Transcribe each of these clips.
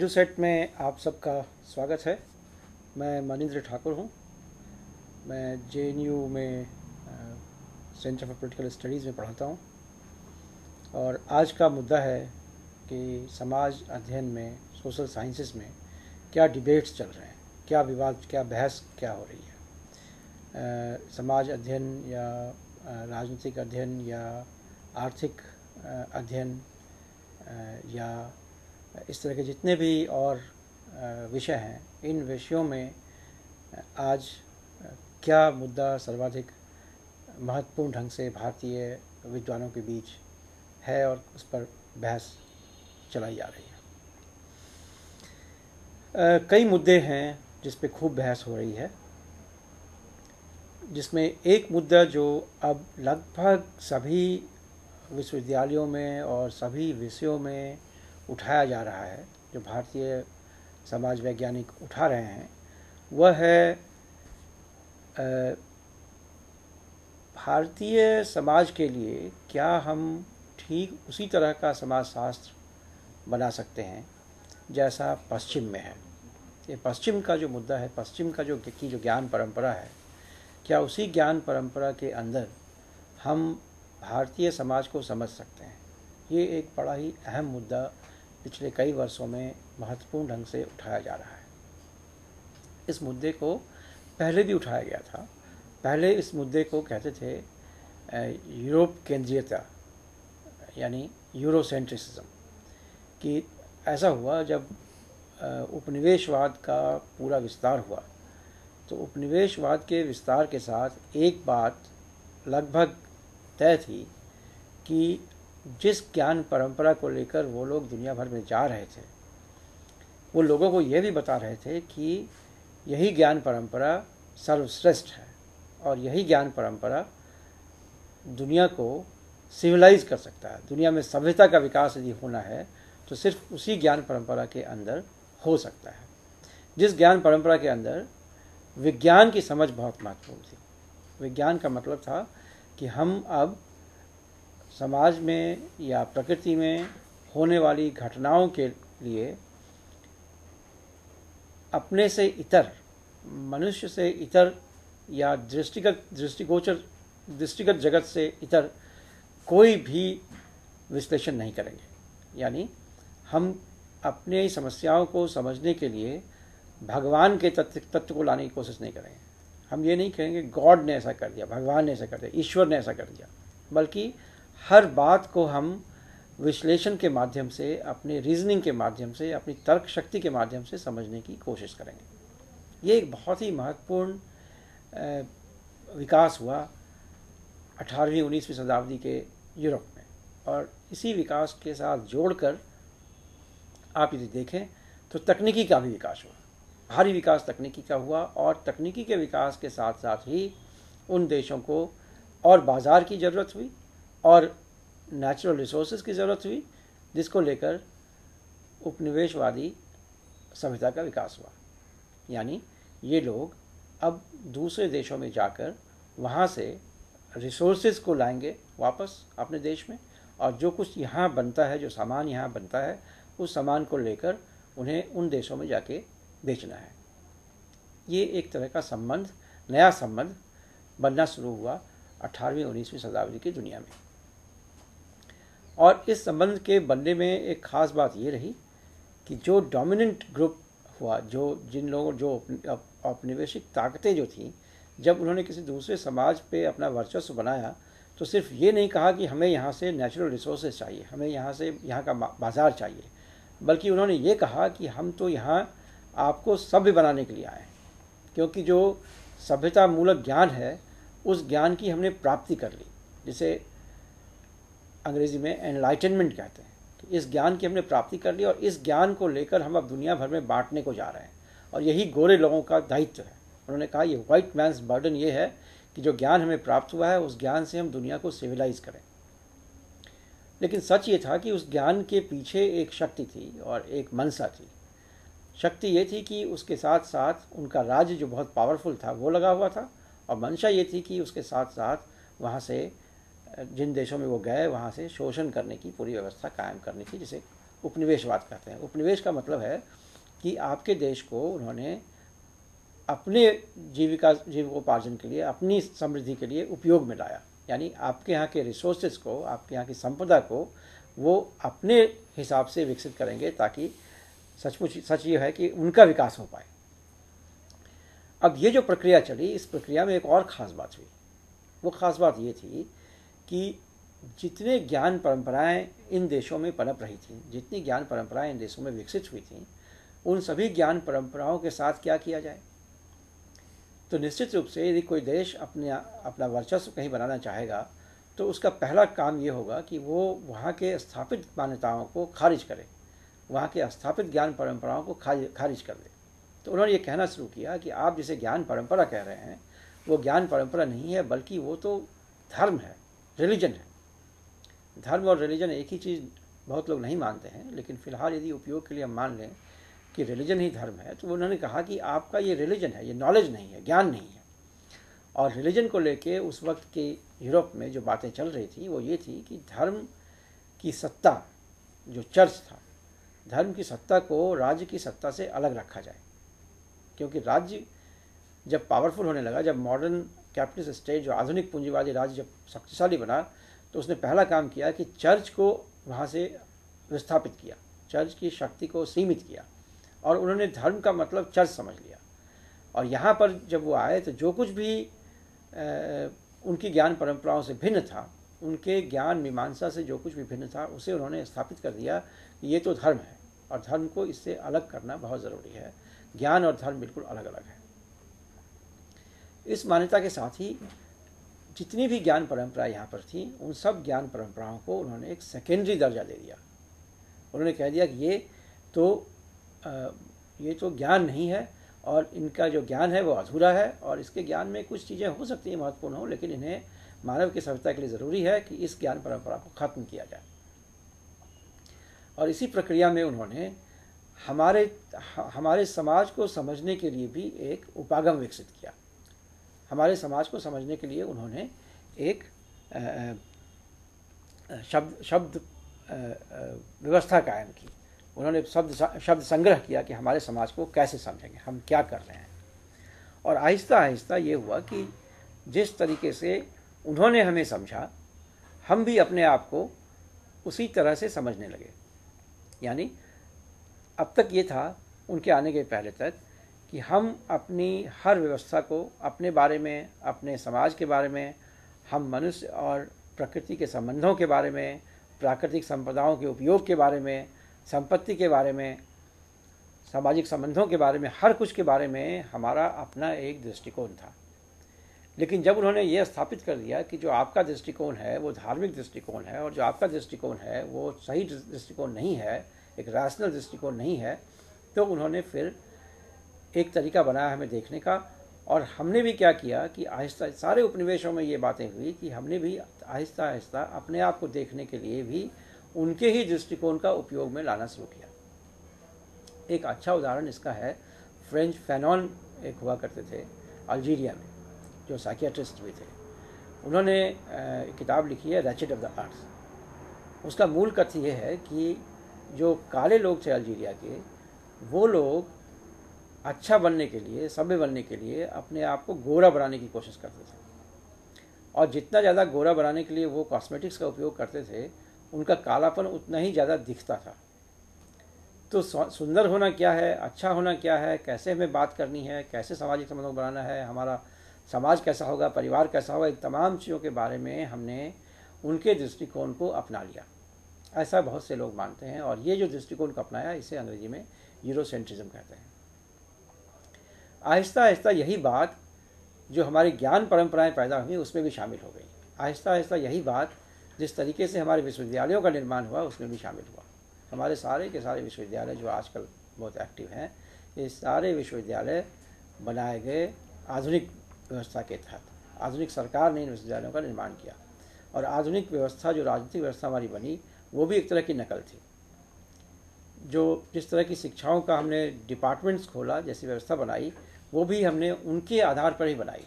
EDUSAT में आप सबका स्वागत है। मैं मनिंद्र ठाकुर हूँ। मैं जेएनयू में सेंटर फॉर पॉलिटिकल स्टडीज़ में पढ़ाता हूँ और आज का मुद्दा है कि समाज अध्ययन में, सोशल साइंसेस में क्या डिबेट्स चल रहे हैं, क्या विवाद, क्या बहस क्या हो रही है। समाज अध्ययन या राजनीतिक अध्ययन या आर्थिक अध्ययन या इस तरह के जितने भी और विषय हैं, इन विषयों में आज क्या मुद्दा सर्वाधिक महत्वपूर्ण ढंग से भारतीय विद्वानों के बीच है और उस पर बहस चलाई जा रही है। कई मुद्दे हैं जिस पे खूब बहस हो रही है, जिसमें एक मुद्दा जो अब लगभग सभी विश्वविद्यालयों में और सभी विषयों में उठाया जा रहा है, जो भारतीय समाज वैज्ञानिक उठा रहे हैं, वह है भारतीय समाज के लिए क्या हम ठीक उसी तरह का समाजशास्त्र बना सकते हैं जैसा पश्चिम में है। ये पश्चिम का जो मुद्दा है, पश्चिम का जो ज्ञान परंपरा है, क्या उसी ज्ञान परंपरा के अंदर हम भारतीय समाज को समझ सकते हैं। ये एक बड़ा ही अहम मुद्दा पिछले कई वर्षों में महत्वपूर्ण ढंग से उठाया जा रहा है। इस मुद्दे को पहले भी उठाया गया था। पहले इस मुद्दे को कहते थे यूरोप केंद्रीयता, यानी यूरोसेंट्रिसिज्म। कि ऐसा हुआ जब उपनिवेशवाद का पूरा विस्तार हुआ, तो उपनिवेशवाद के विस्तार के साथ एक बात लगभग तय थी कि जिस ज्ञान परंपरा को लेकर वो लोग दुनिया भर में जा रहे थे, वो लोगों को ये भी बता रहे थे कि यही ज्ञान परंपरा सर्वश्रेष्ठ है और यही ज्ञान परंपरा दुनिया को सिविलाइज कर सकता है। दुनिया में सभ्यता का विकास यदि होना है तो सिर्फ उसी ज्ञान परंपरा के अंदर हो सकता है, जिस ज्ञान परंपरा के अंदर विज्ञान की समझ बहुत महत्वपूर्ण थी। विज्ञान का मतलब था कि हम अब समाज में या प्रकृति में होने वाली घटनाओं के लिए अपने से इतर, मनुष्य से इतर या दृष्टिगत जगत से इतर कोई भी विश्लेषण नहीं करेंगे। यानी हम अपने समस्याओं को समझने के लिए भगवान के तत्व को लाने की कोशिश नहीं करेंगे। हम ये नहीं कहेंगे गॉड ने ऐसा कर दिया, भगवान ने ऐसा कर दिया, ईश्वर ने ऐसा कर दिया, बल्कि हर बात को हम विश्लेषण के माध्यम से, अपने रीजनिंग के माध्यम से, अपनी तर्क शक्ति के माध्यम से समझने की कोशिश करेंगे। ये एक बहुत ही महत्वपूर्ण विकास हुआ 18वीं 19वीं शताब्दी के यूरोप में, और इसी विकास के साथ जोड़कर आप यदि देखें तो तकनीकी का भी विकास हुआ। भारी विकास तकनीकी का हुआ, और तकनीकी के विकास के साथ साथ ही उन देशों को और बाज़ार की ज़रूरत हुई और नेचुरल रिसोर्सेज की ज़रूरत हुई, जिसको लेकर उपनिवेशवादी सभ्यता का विकास हुआ। यानी ये लोग अब दूसरे देशों में जाकर वहाँ से रिसोर्सेज को लाएंगे वापस अपने देश में, और जो कुछ यहाँ बनता है, जो सामान यहाँ बनता है, उस सामान को लेकर उन्हें उन देशों में जाके बेचना है। ये एक तरह का संबंध, नया संबंध बनना शुरू हुआ 18वीं 19वीं शताब्दी की दुनिया में। और इस संबंध के बनने में एक ख़ास बात ये रही कि जो डोमिनेंट ग्रुप हुआ, जिन लोगों, जो औपनिवेशिक ताकतें जो थीं, जब उन्होंने किसी दूसरे समाज पे अपना वर्चस्व बनाया, तो सिर्फ ये नहीं कहा कि हमें यहाँ से नेचुरल रिसोर्सेज चाहिए, हमें यहाँ का बाज़ार चाहिए, बल्कि उन्होंने ये कहा कि हम तो यहाँ आपको सभ्य बनाने के लिए आए हैं, क्योंकि जो सभ्यता मूलक ज्ञान है, उस ज्ञान की हमने प्राप्ति कर ली, जिसे अंग्रेजी में एनलाइटनमेंट कहते हैं। कि इस ज्ञान की हमने प्राप्ति कर ली और इस ज्ञान को लेकर हम अब दुनिया भर में बांटने को जा रहे हैं, और यही गोरे लोगों का दायित्व है। उन्होंने कहा ये वाइट मैन्स बर्डन ये है कि जो ज्ञान हमें प्राप्त हुआ है, उस ज्ञान से हम दुनिया को सिविलाइज करें। लेकिन सच ये था कि उस ज्ञान के पीछे एक शक्ति थी और एक मनसा थी। शक्ति ये थी कि उसके साथ साथ उनका राज्य जो बहुत पावरफुल था वो लगा हुआ था, और मंशा ये थी कि उसके साथ साथ वहाँ से जिन देशों में वो गए, वहाँ से शोषण करने की पूरी व्यवस्था कायम करनी थी, जिसे उपनिवेशवाद कहते हैं। उपनिवेश का मतलब है कि आपके देश को उन्होंने अपने जीविकोपार्जन के लिए, अपनी समृद्धि के लिए उपयोग में लाया। यानी आपके यहाँ के रिसोर्सेज को, आपके यहाँ की संपदा को वो अपने हिसाब से विकसित करेंगे ताकि सचमुच सच ये है कि उनका विकास हो पाए। अब ये जो प्रक्रिया चली, इस प्रक्रिया में एक और ख़ास बात हुई। वो ख़ास बात ये थी कि जितने ज्ञान परंपराएं इन देशों में पनप रही थीं, जितनी ज्ञान परंपराएं इन देशों में विकसित हुई थीं, उन सभी ज्ञान परंपराओं के साथ क्या किया जाए। तो निश्चित रूप से यदि कोई देश अपना वर्चस्व कहीं बनाना चाहेगा तो उसका पहला काम ये होगा कि वो वहाँ के स्थापित मान्यताओं को खारिज करे, वहाँ के स्थापित ज्ञान परंपराओं को खारिज कर दे। तो उन्होंने ये कहना शुरू किया कि आप जिसे ज्ञान परंपरा कह रहे हैं वो ज्ञान परंपरा नहीं है, बल्कि वो तो धर्म है, रिलीजन है। धर्म और रिलीजन एक ही चीज़ बहुत लोग नहीं मानते हैं, लेकिन फ़िलहाल यदि उपयोग के लिए हम मान लें कि रिलीजन ही धर्म है, तो उन्होंने कहा कि आपका ये रिलीजन है, ये नॉलेज नहीं है, ज्ञान नहीं है। और रिलीजन को लेके उस वक्त के यूरोप में जो बातें चल रही थी वो ये थी कि धर्म की सत्ता, जो चर्च था, धर्म की सत्ता को राज्य की सत्ता से अलग रखा जाए। क्योंकि राज्य जब पावरफुल होने लगा, जब मॉडर्न कैपिटलिस्ट स्टेट, जो आधुनिक पूंजीवादी राज्य जब शक्तिशाली बना, तो उसने पहला काम किया कि चर्च को वहाँ से विस्थापित किया, चर्च की शक्ति को सीमित किया, और उन्होंने धर्म का मतलब चर्च समझ लिया। और यहाँ पर जब वो आए तो जो कुछ भी उनकी ज्ञान परंपराओं से भिन्न था, उनके ज्ञान मीमांसा से जो कुछ भी भिन्न था, उसे उन्होंने स्थापित कर दिया कि ये तो धर्म है और धर्म को इससे अलग करना बहुत ज़रूरी है। ज्ञान और धर्म बिल्कुल अलग अलग है। इस मान्यता के साथ ही जितनी भी ज्ञान परंपरा यहाँ पर थी, उन सब ज्ञान परंपराओं को उन्होंने एक सेकेंडरी दर्जा दे दिया। उन्होंने कह दिया कि ये तो ज्ञान नहीं है, और इनका जो ज्ञान है वो अधूरा है, और इसके ज्ञान में कुछ चीज़ें हो सकती हैं महत्वपूर्ण हो, लेकिन इन्हें मानव की सभ्यता के लिए ज़रूरी है कि इस ज्ञान परंपरा को ख़त्म किया जाए। और इसी प्रक्रिया में उन्होंने हमारे समाज को समझने के लिए भी एक उपागम विकसित किया। हमारे समाज को समझने के लिए उन्होंने एक शब्द व्यवस्था कायम की। उन्होंने शब्द संग्रह किया कि हमारे समाज को कैसे समझेंगे, हम क्या कर रहे हैं। और आहिस्ता आहिस्ता ये हुआ कि जिस तरीके से उन्होंने हमें समझा, हम भी अपने आप को उसी तरह से समझने लगे। यानी अब तक ये था उनके आने के पहले तक कि हम अपनी हर व्यवस्था को, अपने बारे में, अपने समाज के बारे में, हम मनुष्य और प्रकृति के संबंधों के बारे में, प्राकृतिक संपदाओं के उपयोग के बारे में, संपत्ति के बारे में, सामाजिक संबंधों के बारे में, हर कुछ के बारे में हमारा अपना एक दृष्टिकोण था। लेकिन जब उन्होंने ये स्थापित कर दिया कि जो आपका दृष्टिकोण है वो धार्मिक दृष्टिकोण है, और जो आपका दृष्टिकोण है वो सही दृष्टिकोण नहीं है, एक रैशनल दृष्टिकोण नहीं है, तो उन्होंने फिर एक तरीका बनाया हमें देखने का। और हमने भी क्या किया कि आहिस्ता, सारे उपनिवेशों में ये बातें हुई कि हमने भी आहिस्ता आहिस्ता अपने आप को देखने के लिए भी उनके ही दृष्टिकोण का उपयोग में लाना शुरू किया। एक अच्छा उदाहरण इसका है, फ्रेंच फैनॉन एक हुआ करते थे अल्जीरिया में, जो साइकियाट्रिस्ट भी थे। उन्होंने किताब लिखी है रैचेट ऑफ द अर्थ। उसका मूल कथन ये है कि जो काले लोग थे अल्जीरिया के, वो लोग अच्छा बनने के लिए, सभ्य बनने के लिए अपने आप को गोरा बनाने की कोशिश करते थे, और जितना ज़्यादा गोरा बनाने के लिए वो कॉस्मेटिक्स का उपयोग करते थे, उनका कालापन उतना ही ज़्यादा दिखता था। तो सुंदर होना क्या है, अच्छा होना क्या है, कैसे हमें बात करनी है, कैसे सामाजिक संबंधों बनाना है, हमारा समाज कैसा होगा, परिवार कैसा होगा, इन तमाम चीज़ों के बारे में हमने उनके दृष्टिकोण को अपना लिया। ऐसा बहुत से लोग मानते हैं, और ये जो दृष्टिकोण को अपनाया, इसे अंग्रेजी में यूरोसेंट्रिज्म कहते हैं। आहिस्ता आहिस्ता यही बात जो हमारी ज्ञान परंपराएं पैदा हुई उसमें भी शामिल हो गई। आहिस्ता आहिस्ता यही बात जिस तरीके से हमारे विश्वविद्यालयों का निर्माण हुआ उसमें भी शामिल हुआ। हमारे सारे के सारे विश्वविद्यालय जो आजकल बहुत एक्टिव हैं, ये सारे विश्वविद्यालय बनाए गए आधुनिक व्यवस्था के तहत। आधुनिक सरकार ने इन विश्वविद्यालयों का निर्माण किया, और आधुनिक व्यवस्था, जो राजनीतिक व्यवस्था हमारी बनी, वो भी एक तरह की नकल थी। जो जिस तरह की शिक्षाओं का हमने डिपार्टमेंट्स खोला, जैसी व्यवस्था बनाई, वो भी हमने उनके आधार पर ही बनाई।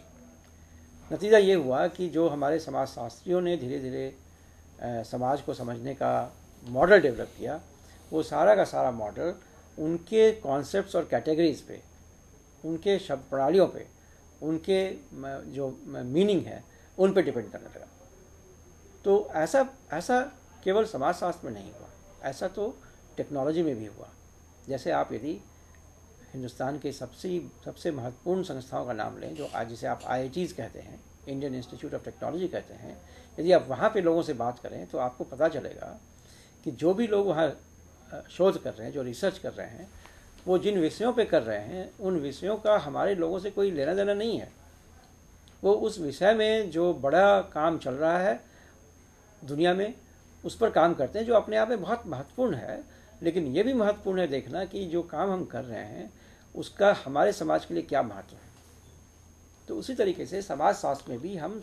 नतीजा ये हुआ कि जो हमारे समाजशास्त्रियों ने धीरे धीरे समाज को समझने का मॉडल डेवलप किया, वो सारा का सारा मॉडल उनके कॉन्सेप्ट्स और कैटेगरीज पे, उनके शब्द प्रणालियों पे, उनके जो मीनिंग है उन पे डिपेंड करने लगा। तो ऐसा केवल समाजशास्त्र में नहीं हुआ, ऐसा तो टेक्नोलॉजी में भी हुआ। जैसे आप यदि हिंदुस्तान के सबसे महत्वपूर्ण संस्थाओं का नाम लें, जो आज जिसे आप IITs कहते हैं, इंडियन इंस्टीट्यूट ऑफ टेक्नोलॉजी कहते हैं, यदि आप वहाँ पे लोगों से बात करें तो आपको पता चलेगा कि जो भी लोग वहाँ शोध कर रहे हैं, जो रिसर्च कर रहे हैं, वो जिन विषयों पे कर रहे हैं उन विषयों का हमारे लोगों से कोई लेना देना नहीं है। वो उस विषय में जो बड़ा काम चल रहा है दुनिया में उस पर काम करते हैं, जो अपने आप में बहुत महत्वपूर्ण है। लेकिन ये भी महत्वपूर्ण है देखना कि जो काम हम कर रहे हैं उसका हमारे समाज के लिए क्या महत्व है। तो उसी तरीके से समाजशास्त्र में भी हम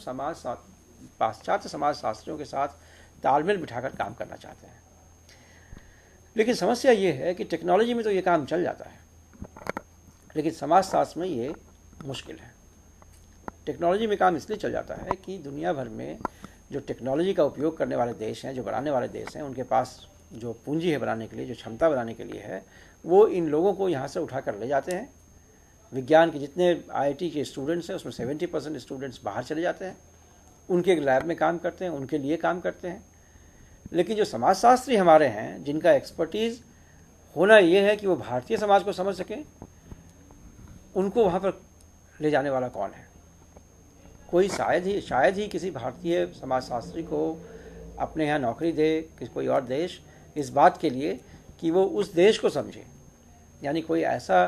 पाश्चात्य समाजशास्त्रियों के साथ तालमेल बिठाकर काम करना चाहते हैं। लेकिन समस्या ये है कि टेक्नोलॉजी में तो ये काम चल जाता है, लेकिन समाजशास्त्र में ये मुश्किल है। टेक्नोलॉजी में काम इसलिए चल जाता है कि दुनिया भर में जो टेक्नोलॉजी का उपयोग करने वाले देश हैं, जो बनाने वाले देश हैं, उनके पास जो पूंजी है बनाने के लिए, जो क्षमता बनाने के लिए है, वो इन लोगों को यहाँ से उठा कर ले जाते हैं। विज्ञान के जितने IIT के स्टूडेंट्स हैं उसमें 70% स्टूडेंट्स बाहर चले जाते हैं, उनके लैब में काम करते हैं, उनके लिए काम करते हैं। लेकिन जो समाजशास्त्री हमारे हैं, जिनका एक्सपर्टीज़ होना ये है कि वो भारतीय समाज को समझ सकें, उनको वहाँ पर ले जाने वाला कौन है? कोई शायद ही किसी भारतीय समाजशास्त्री को अपने यहाँ नौकरी दे कि कोई और देश, इस बात के लिए कि वो उस देश को समझे। यानी कोई ऐसा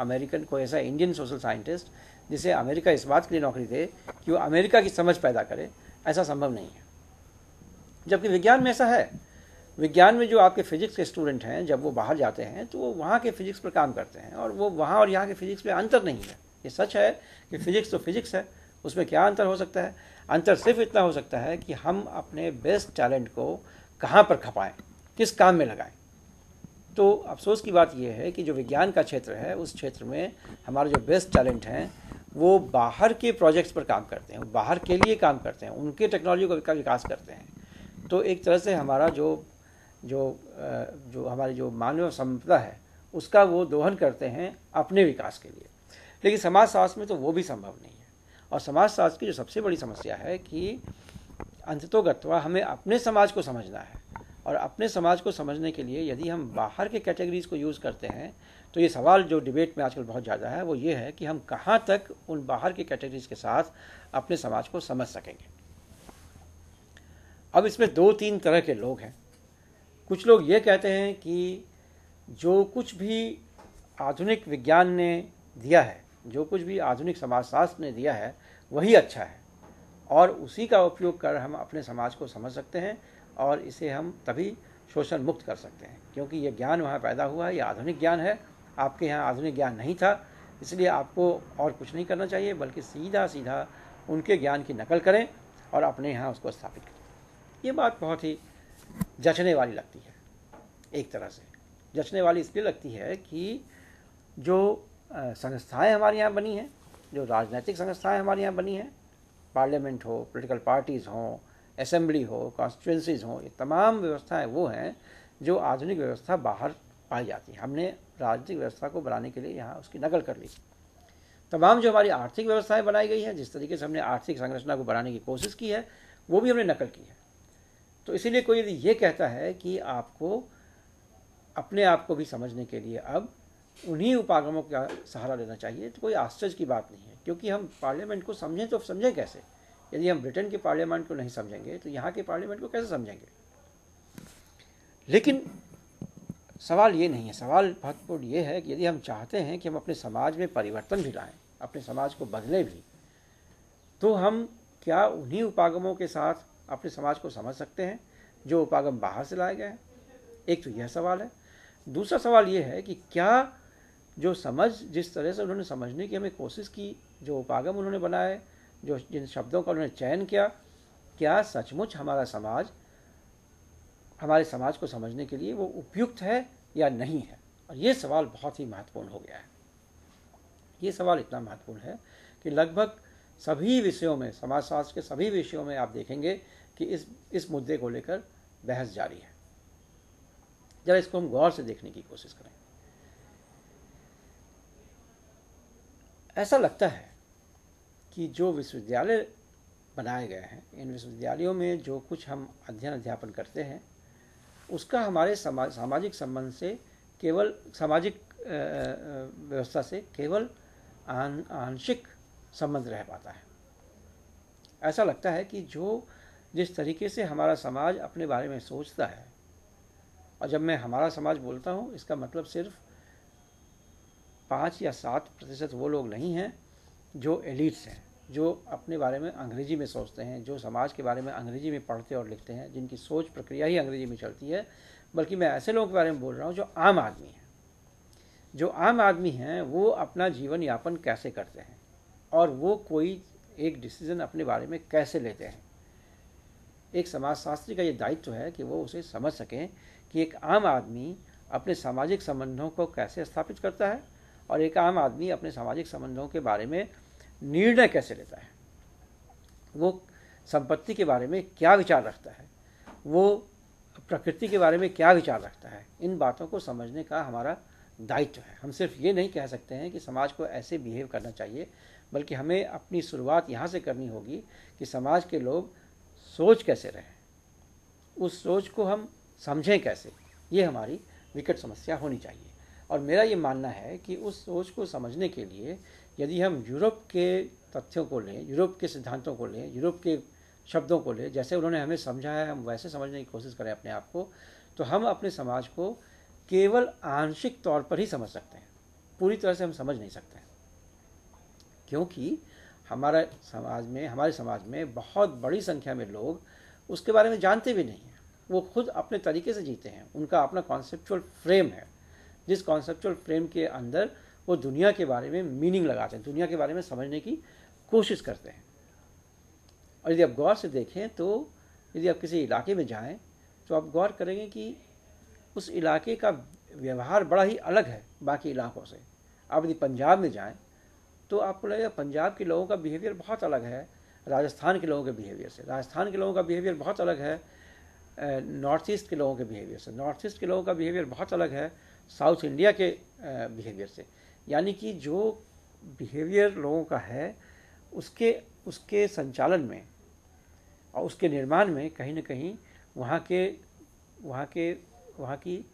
अमेरिकन, कोई ऐसा इंडियन सोशल साइंटिस्ट जिसे अमेरिका इस बात के लिए नौकरी दे कि वो अमेरिका की समझ पैदा करे, ऐसा संभव नहीं है। जबकि विज्ञान में ऐसा है। विज्ञान में जो आपके फिजिक्स के स्टूडेंट हैं, जब वो बाहर जाते हैं तो वो वहाँ के फिजिक्स पर काम करते हैं, और वो वहाँ और यहाँ के फिजिक्स में अंतर नहीं है। ये सच है कि फिजिक्स तो फिजिक्स है, उसमें क्या अंतर हो सकता है? अंतर सिर्फ इतना हो सकता है कि हम अपने बेस्ट टैलेंट को कहाँ पर खपाएं, किस काम में लगाएं। तो अफसोस की बात यह है कि जो विज्ञान का क्षेत्र है, उस क्षेत्र में हमारे जो बेस्ट टैलेंट हैं वो बाहर के प्रोजेक्ट्स पर काम करते हैं, वो बाहर के लिए काम करते हैं, उनके टेक्नोलॉजी का विकास करते हैं। तो एक तरह से हमारा जो हमारी जो मानव संपदा है उसका वो दोहन करते हैं अपने विकास के लिए। लेकिन समाजशास्त्र में तो वो भी संभव नहीं है। और समाजशास्त्र की जो सबसे बड़ी समस्या है कि अंततोगत्वा हमें अपने समाज को समझना है, और अपने समाज को समझने के लिए यदि हम बाहर के कैटेगरीज को यूज़ करते हैं तो ये सवाल जो डिबेट में आजकल बहुत ज़्यादा है वो ये है कि हम कहाँ तक उन बाहर के कैटेगरीज के साथ अपने समाज को समझ सकेंगे। अब इसमें 2-3 तरह के लोग हैं। कुछ लोग ये कहते हैं कि जो कुछ भी आधुनिक विज्ञान ने दिया है, जो कुछ भी आधुनिक समाजशास्त्र ने दिया है वही अच्छा है, और उसी का उपयोग कर हम अपने समाज को समझ सकते हैं, और इसे हम तभी शोषण मुक्त कर सकते हैं, क्योंकि ये ज्ञान वहाँ पैदा हुआ है, ये आधुनिक ज्ञान है। आपके यहाँ आधुनिक ज्ञान नहीं था, इसलिए आपको और कुछ नहीं करना चाहिए, बल्कि सीधा सीधा उनके ज्ञान की नकल करें और अपने यहाँ उसको स्थापित करें। ये बात बहुत ही जचने वाली लगती है। एक तरह से जचने वाली इसलिए लगती है कि जो संस्थाएं हमारे यहाँ बनी हैं, जो राजनीतिक संस्थाएं हमारे यहाँ बनी हैं, पार्लियामेंट हो, पॉलिटिकल पार्टीज़ हों, असेंबली हो, कॉन्स्टिट्यूंसीज़ हों, ये तमाम व्यवस्थाएं वो हैं जो आधुनिक व्यवस्था बाहर पाई जाती है। हमने राजनीतिक व्यवस्था को बनाने के लिए यहाँ उसकी नकल कर ली। तमाम जो हमारी आर्थिक व्यवस्थाएं बनाई गई हैं, जिस तरीके से हमने आर्थिक संरचना को बनाने की कोशिश की है, वो भी हमने नकल की है। तो इसीलिए कोई यदि ये कहता है कि आपको अपने आप को भी समझने के लिए अब उन्हीं उपागमों का सहारा लेना चाहिए, तो कोई आश्चर्य की बात नहीं है। क्योंकि हम पार्लियामेंट को समझें तो समझें कैसे? यदि हम ब्रिटेन के पार्लियामेंट को नहीं समझेंगे तो यहाँ के पार्लियामेंट को कैसे समझेंगे? लेकिन सवाल ये नहीं है। सवाल महत्वपूर्ण ये है कि यदि हम चाहते हैं कि हम अपने समाज में परिवर्तन भी लाएं, अपने समाज को बदलें भी, तो हम क्या उन्हीं उपागमों के साथ अपने समाज को समझ सकते हैं जो उपागम बाहर से लाए गए हैं? एक तो यह सवाल है। दूसरा सवाल ये है कि क्या जो समझ, जिस तरह से उन्होंने समझने की हमें कोशिश की, जो उपागम उन्होंने बनाए, जो जिन शब्दों का उन्होंने चयन किया, क्या सचमुच हमारे समाज को समझने के लिए वो उपयुक्त है या नहीं है? और ये सवाल बहुत ही महत्वपूर्ण हो गया है। ये सवाल इतना महत्वपूर्ण है कि लगभग सभी विषयों में, समाजशास्त्र के सभी विषयों में आप देखेंगे कि इस मुद्दे को लेकर बहस जारी है। जरा इसको हम गौर से देखने की कोशिश करें। ऐसा लगता है कि जो विश्वविद्यालय बनाए गए हैं, इन विश्वविद्यालयों में जो कुछ हम अध्ययन अध्यापन करते हैं उसका हमारे सामाजिक संबंध से केवल सामाजिक व्यवस्था से केवल आंशिक संबंध रह पाता है। ऐसा लगता है कि जिस तरीके से हमारा समाज अपने बारे में सोचता है, और जब मैं हमारा समाज बोलता हूँ इसका मतलब सिर्फ 5 या 7% वो लोग नहीं हैं जो एलिट्स हैं, जो अपने बारे में अंग्रेजी में सोचते हैं, जो समाज के बारे में अंग्रेजी में पढ़ते और लिखते हैं, जिनकी सोच प्रक्रिया ही अंग्रेजी में चलती है। बल्कि मैं ऐसे लोगों के बारे में बोल रहा हूँ जो आम आदमी हैं। जो आम आदमी हैं वो अपना जीवन यापन कैसे करते हैं और वो कोई एक डिसीजन अपने बारे में कैसे लेते हैं। एक समाजशास्त्री का ये दायित्व है कि वो उसे समझ सकें कि एक आम आदमी अपने सामाजिक संबंधों को कैसे स्थापित करता है और एक आम आदमी अपने सामाजिक संबंधों के बारे में निर्णय कैसे लेता है। वो संपत्ति के बारे में क्या विचार रखता है, वो प्रकृति के बारे में क्या विचार रखता है। इन बातों को समझने का हमारा दायित्व है। हम सिर्फ ये नहीं कह सकते हैं कि समाज को ऐसे बिहेव करना चाहिए, बल्कि हमें अपनी शुरुआत यहाँ से करनी होगी कि समाज के लोग सोच कैसे रहें, उस सोच को हम समझें कैसे। ये हमारी विकट समस्या होनी चाहिए। और मेरा ये मानना है कि उस सोच को समझने के लिए यदि हम यूरोप के तथ्यों को लें, यूरोप के सिद्धांतों को लें, यूरोप के शब्दों को लें, जैसे उन्होंने हमें समझा है, हम वैसे समझने की कोशिश करें अपने आप को, तो हम अपने समाज को केवल आंशिक तौर पर ही समझ सकते हैं। पूरी तरह से हम समझ नहीं सकते हैं, क्योंकि हमारे समाज में बहुत बड़ी संख्या में लोग उसके बारे में जानते भी नहीं हैं। वो खुद अपने तरीके से जीते हैं, उनका अपना कॉन्सेप्चुअल फ्रेम है, जिस कॉन्सेप्चुअल फ्रेम के अंदर वो दुनिया के बारे में मीनिंग लगाते हैं, दुनिया के बारे में समझने की कोशिश करते हैं। और यदि आप गौर से देखें तो यदि आप किसी इलाके में जाएं तो आप गौर करेंगे कि उस इलाके का व्यवहार बड़ा ही अलग है बाकी इलाकों से। आप यदि पंजाब में जाएं तो आपको लगेगा पंजाब के लोगों का बिहेवियर बहुत अलग है राजस्थान के लोगों के बिहेवियर से। राजस्थान के लोगों का बिहेवियर बहुत अलग है नॉर्थ ईस्ट के लोगों के बिहेवियर से। नॉर्थ ईस्ट के लोगों का बिहेवियर बहुत अलग है साउथ इंडिया के बिहेवियर से। यानी कि जो बिहेवियर लोगों का है उसके संचालन में और उसके निर्माण में कहीं न कहीं वहाँ की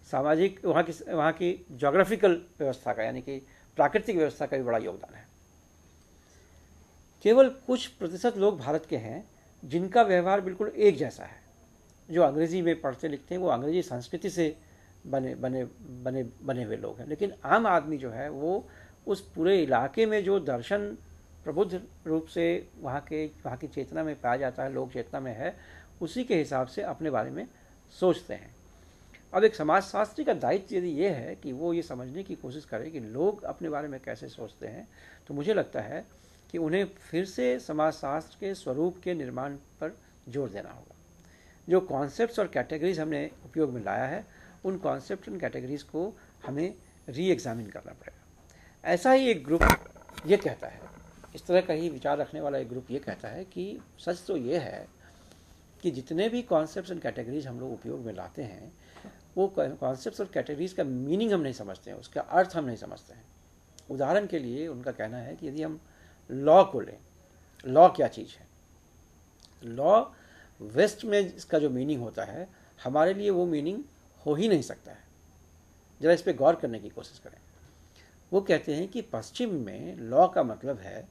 सामाजिक वहाँ की ज्योग्राफिकल व्यवस्था का, यानी कि प्राकृतिक व्यवस्था का भी बड़ा योगदान है। केवल कुछ प्रतिशत लोग भारत के हैं जिनका व्यवहार बिल्कुल एक जैसा है। जो अंग्रेजी में पढ़ते लिखते हैं वो अंग्रेजी संस्कृति से बने हुए लोग हैं। लेकिन आम आदमी जो है वो उस पूरे इलाके में जो दर्शन प्रबुद्ध रूप से वहाँ की चेतना में पाया जाता है, लोक चेतना में है, उसी के हिसाब से अपने बारे में सोचते हैं। अब एक समाजशास्त्री का दायित्व यदि ये है कि वो ये समझने की कोशिश करे कि लोग अपने बारे में कैसे सोचते हैं, तो मुझे लगता है कि उन्हें फिर से समाजशास्त्र के स्वरूप के निर्माण पर जोर देना होगा। जो कॉन्सेप्ट्स और कैटेगरीज हमने उपयोग में लाया है, उन कॉन्सेप्ट एंड कैटेगरीज को हमें री एग्जामिन करना पड़ेगा। ऐसा ही एक ग्रुप ये कहता है, इस तरह का ही विचार रखने वाला एक ग्रुप ये कहता है कि सच तो ये है कि जितने भी कॉन्सेप्ट्स एंड कैटेगरीज हम लोग उपयोग में लाते हैं वो कॉन्सेप्ट्स और कैटेगरीज का मीनिंग हम नहीं समझते हैं, उसका अर्थ हम नहीं समझते हैं। उदाहरण के लिए उनका कहना है कि यदि हम लॉ को लें, लॉ क्या चीज़ है? लॉ वेस्ट में इसका जो मीनिंग होता है हमारे लिए वो मीनिंग हो ही नहीं सकता है। जरा इस पर गौर करने की कोशिश करें। वो कहते हैं कि पश्चिम में लॉ का मतलब है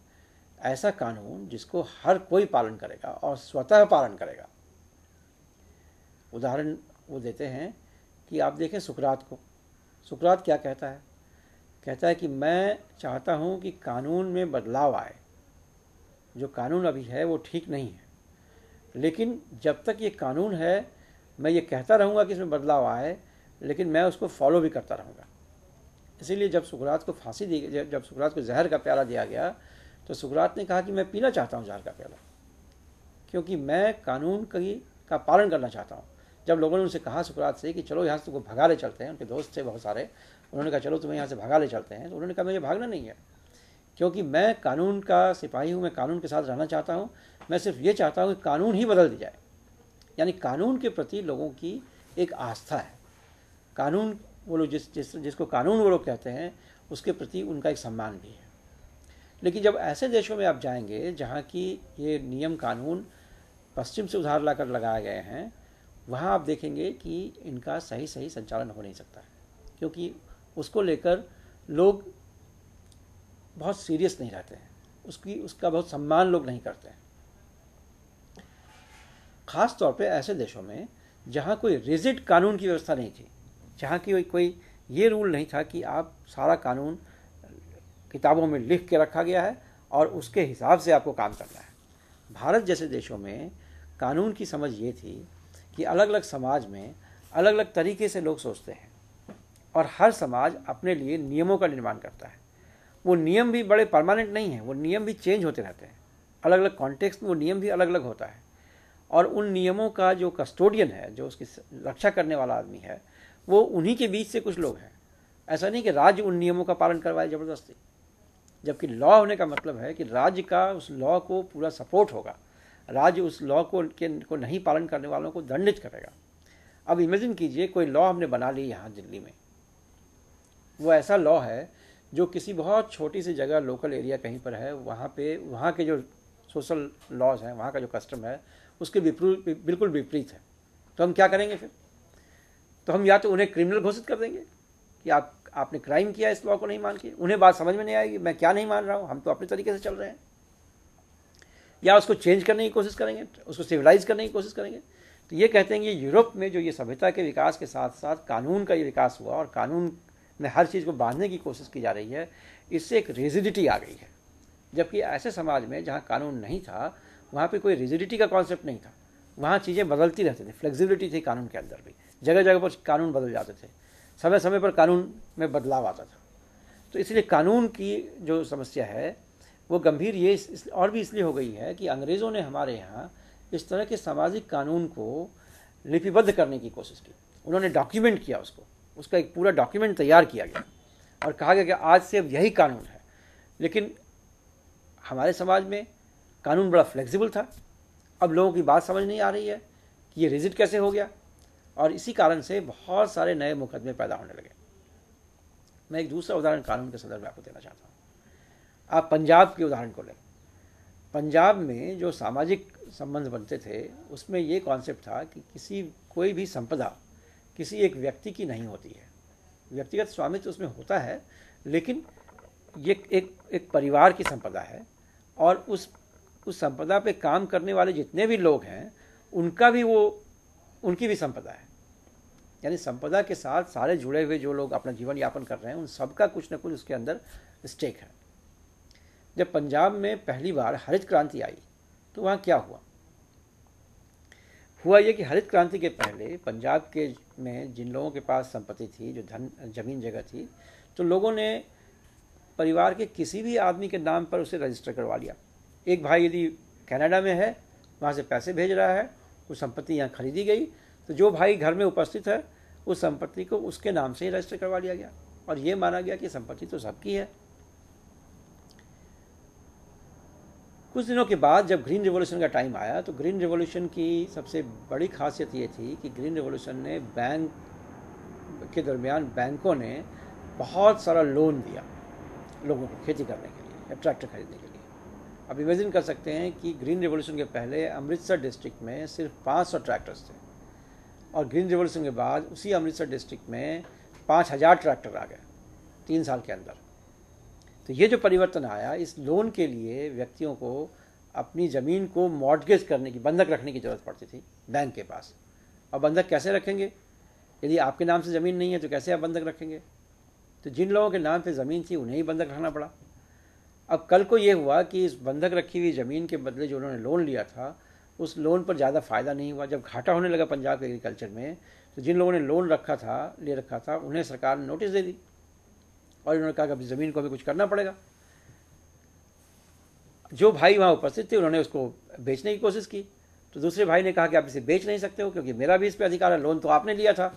ऐसा कानून जिसको हर कोई पालन करेगा और स्वतः पालन करेगा। उदाहरण वो देते हैं कि आप देखें सुकरात को। सुकरात क्या कहता है? कहता है कि मैं चाहता हूँ कि कानून में बदलाव आए, जो कानून अभी है वो ठीक नहीं है, लेकिन जब तक ये कानून है मैं ये कहता रहूँगा कि इसमें बदलाव आए, लेकिन मैं उसको फॉलो भी करता रहूँगा। इसीलिए जब सुकरात को फांसी दी, जब सुकरात को जहर का प्याला दिया गया तो सुकरात ने कहा कि मैं पीना चाहता हूँ जहर का प्याला, क्योंकि मैं कानून का पालन करना चाहता हूँ। जब लोगों ने उनसे कहा सुकरात से कि चलो यहाँ से तुमको भगा ले चलते हैं, उनके दोस्त थे बहुत सारे, उन्होंने कहा चलो तुम्हें यहाँ से भगा ले चलते हैं, तो उन्होंने कहा मुझे भागना नहीं है, क्योंकि मैं कानून का सिपाही हूँ, मैं कानून के साथ रहना चाहता हूँ। मैं सिर्फ ये चाहता हूँ कि कानून ही बदल दी जाए। यानी कानून के प्रति लोगों की एक आस्था है। कानून, वो लोग जिसको कानून वो लोग कहते हैं, उसके प्रति उनका एक सम्मान भी है। लेकिन जब ऐसे देशों में आप जाएंगे जहाँ की ये नियम कानून पश्चिम से उधार लाकर लगाए गए हैं, वहाँ आप देखेंगे कि इनका सही संचालन हो नहीं सकता है, क्योंकि उसको लेकर लोग बहुत सीरियस नहीं रहते हैं, उसका बहुत सम्मान लोग नहीं करते हैं। ख़ास तौर पे ऐसे देशों में जहाँ कोई रिजिड कानून की व्यवस्था नहीं थी, जहाँ की कोई ये रूल नहीं था कि आप सारा कानून किताबों में लिख के रखा गया है और उसके हिसाब से आपको काम करना है। भारत जैसे देशों में कानून की समझ ये थी कि अलग अलग समाज में अलग अलग तरीके से लोग सोचते हैं और हर समाज अपने लिए नियमों का निर्माण करता है। वो नियम भी बड़े परमानेंट नहीं हैं, वो नियम भी चेंज होते रहते हैं। अलग अलग कॉन्टेक्स्ट में वो नियम भी अलग अलग होता है और उन नियमों का जो कस्टोडियन है, जो उसकी रक्षा करने वाला आदमी है, वो उन्हीं के बीच से कुछ लोग हैं। ऐसा नहीं कि राज्य उन नियमों का पालन करवाए ज़बरदस्ती, जबकि लॉ होने का मतलब है कि राज्य का उस लॉ को पूरा सपोर्ट होगा, राज्य उस लॉ को नहीं पालन करने वालों को दंडित करेगा। अब इमेजिन कीजिए कोई लॉ हमने बना ली यहाँ दिल्ली में, वो ऐसा लॉ है जो किसी बहुत छोटी सी जगह लोकल एरिया कहीं पर है, वहाँ के जो सोशल लॉज हैं, वहाँ का जो कस्टम है, उसके बिल्कुल विपरीत है। तो हम क्या करेंगे फिर? तो हम या तो उन्हें क्रिमिनल घोषित कर देंगे कि आपने क्राइम किया इस लॉ को नहीं मान के। उन्हें बात समझ में नहीं आएगी, मैं क्या नहीं मान रहा हूँ, हम तो अपने तरीके से चल रहे हैं। या उसको चेंज करने की कोशिश करेंगे, उसको सिविलाइज करने की कोशिश करेंगे। तो ये कहते हैं कि यूरोप में जो ये सभ्यता के विकास के साथ साथ कानून का ये विकास हुआ और कानून में हर चीज़ को बांधने की कोशिश की जा रही है, इससे एक रिजिडिटी आ गई है। जबकि ऐसे समाज में जहाँ कानून नहीं था, वहाँ पे कोई रिजिडिटी का कॉन्सेप्ट नहीं था, वहाँ चीज़ें बदलती रहती थी, फ्लेक्सिबिलिटी थी कानून के अंदर भी, जगह जगह पर कानून बदल जाते थे, समय समय पर कानून में बदलाव आता था। तो इसलिए कानून की जो समस्या है वो गंभीर ये और भी इसलिए हो गई है कि अंग्रेज़ों ने हमारे यहाँ इस तरह के सामाजिक कानून को लिपिबद्ध करने की कोशिश की। उन्होंने डॉक्यूमेंट किया उसका एक पूरा डॉक्यूमेंट तैयार किया गया और कहा गया कि आज से अब यही कानून है। लेकिन हमारे समाज में कानून बड़ा फ्लेक्सिबल था, अब लोगों की बात समझ नहीं आ रही है कि ये रिजिड कैसे हो गया, और इसी कारण से बहुत सारे नए मुकदमे पैदा होने लगे। मैं एक दूसरा उदाहरण कानून के संदर्भ में आपको देना चाहता हूँ। आप पंजाब के उदाहरण को लें। पंजाब में जो सामाजिक संबंध बनते थे, उसमें ये कॉन्सेप्ट था कि कोई भी संपदा किसी एक व्यक्ति की नहीं होती है। व्यक्तिगत स्वामित्व उसमें होता है, लेकिन ये एक परिवार की संपदा है और उस संपदा पे काम करने वाले जितने भी लोग हैं उनकी भी संपदा है। यानी संपदा के साथ सारे जुड़े हुए जो लोग अपना जीवन यापन कर रहे हैं, उन सबका कुछ न कुछ उसके अंदर स्टेक है। जब पंजाब में पहली बार हरित क्रांति आई तो वहाँ क्या हुआ ये कि हरित क्रांति के पहले पंजाब में जिन लोगों के पास संपत्ति थी, जो जमीन जगह थी, तो लोगों ने परिवार के किसी भी आदमी के नाम पर उसे रजिस्टर करवा लिया। एक भाई यदि कनाडा में है, वहाँ से पैसे भेज रहा है, वो संपत्ति यहाँ खरीदी गई, तो जो भाई घर में उपस्थित है उस संपत्ति को उसके नाम से ही रजिस्टर करवा लिया गया और ये माना गया कि संपत्ति तो सबकी है। कुछ दिनों के बाद जब ग्रीन रिवॉल्यूशन का टाइम आया, तो ग्रीन रिवॉल्यूशन की सबसे बड़ी खासियत ये थी कि ग्रीन रिवॉल्यूशन ने बैंक के दरमियान बैंकों ने बहुत सारा लोन दिया लोगों को खेती करने के लिए या ट्रैक्टर खरीदने के लिए। अब इमेजिन कर सकते हैं कि ग्रीन रिवॉल्यूशन के पहले अमृतसर डिस्ट्रिक्ट में सिर्फ 500 ट्रैक्टर्स थे और ग्रीन रिवॉल्यूशन के बाद उसी अमृतसर डिस्ट्रिक्ट में 5000 ट्रैक्टर आ गए 3 साल के अंदर। तो ये जो परिवर्तन आया, इस लोन के लिए व्यक्तियों को अपनी ज़मीन को मॉर्टगेज करने की, बंधक रखने की ज़रूरत पड़ती थी बैंक के पास। और बंधक कैसे रखेंगे? यदि आपके नाम से ज़मीन नहीं है तो कैसे आप बंधक रखेंगे? तो जिन लोगों के नाम पे ज़मीन थी उन्हें ही बंधक रखना पड़ा। अब कल को ये हुआ कि इस बंधक रखी हुई ज़मीन के बदले जो उन्होंने लोन लिया था, उस लोन पर ज़्यादा फ़ायदा नहीं हुआ। जब घाटा होने लगा पंजाब के एग्रीकल्चर में, तो जिन लोगों ने लोन ले रखा था उन्हें सरकार ने नोटिस दे दी और उन्होंने कहा कि अपनी ज़मीन को हमें कुछ करना पड़ेगा। जो भाई वहाँ उपस्थित थे उन्होंने उसको बेचने की कोशिश की, तो दूसरे भाई ने कहा कि आप इसे बेच नहीं सकते हो क्योंकि मेरा भी इस पर अधिकार है, लोन तो आपने लिया था,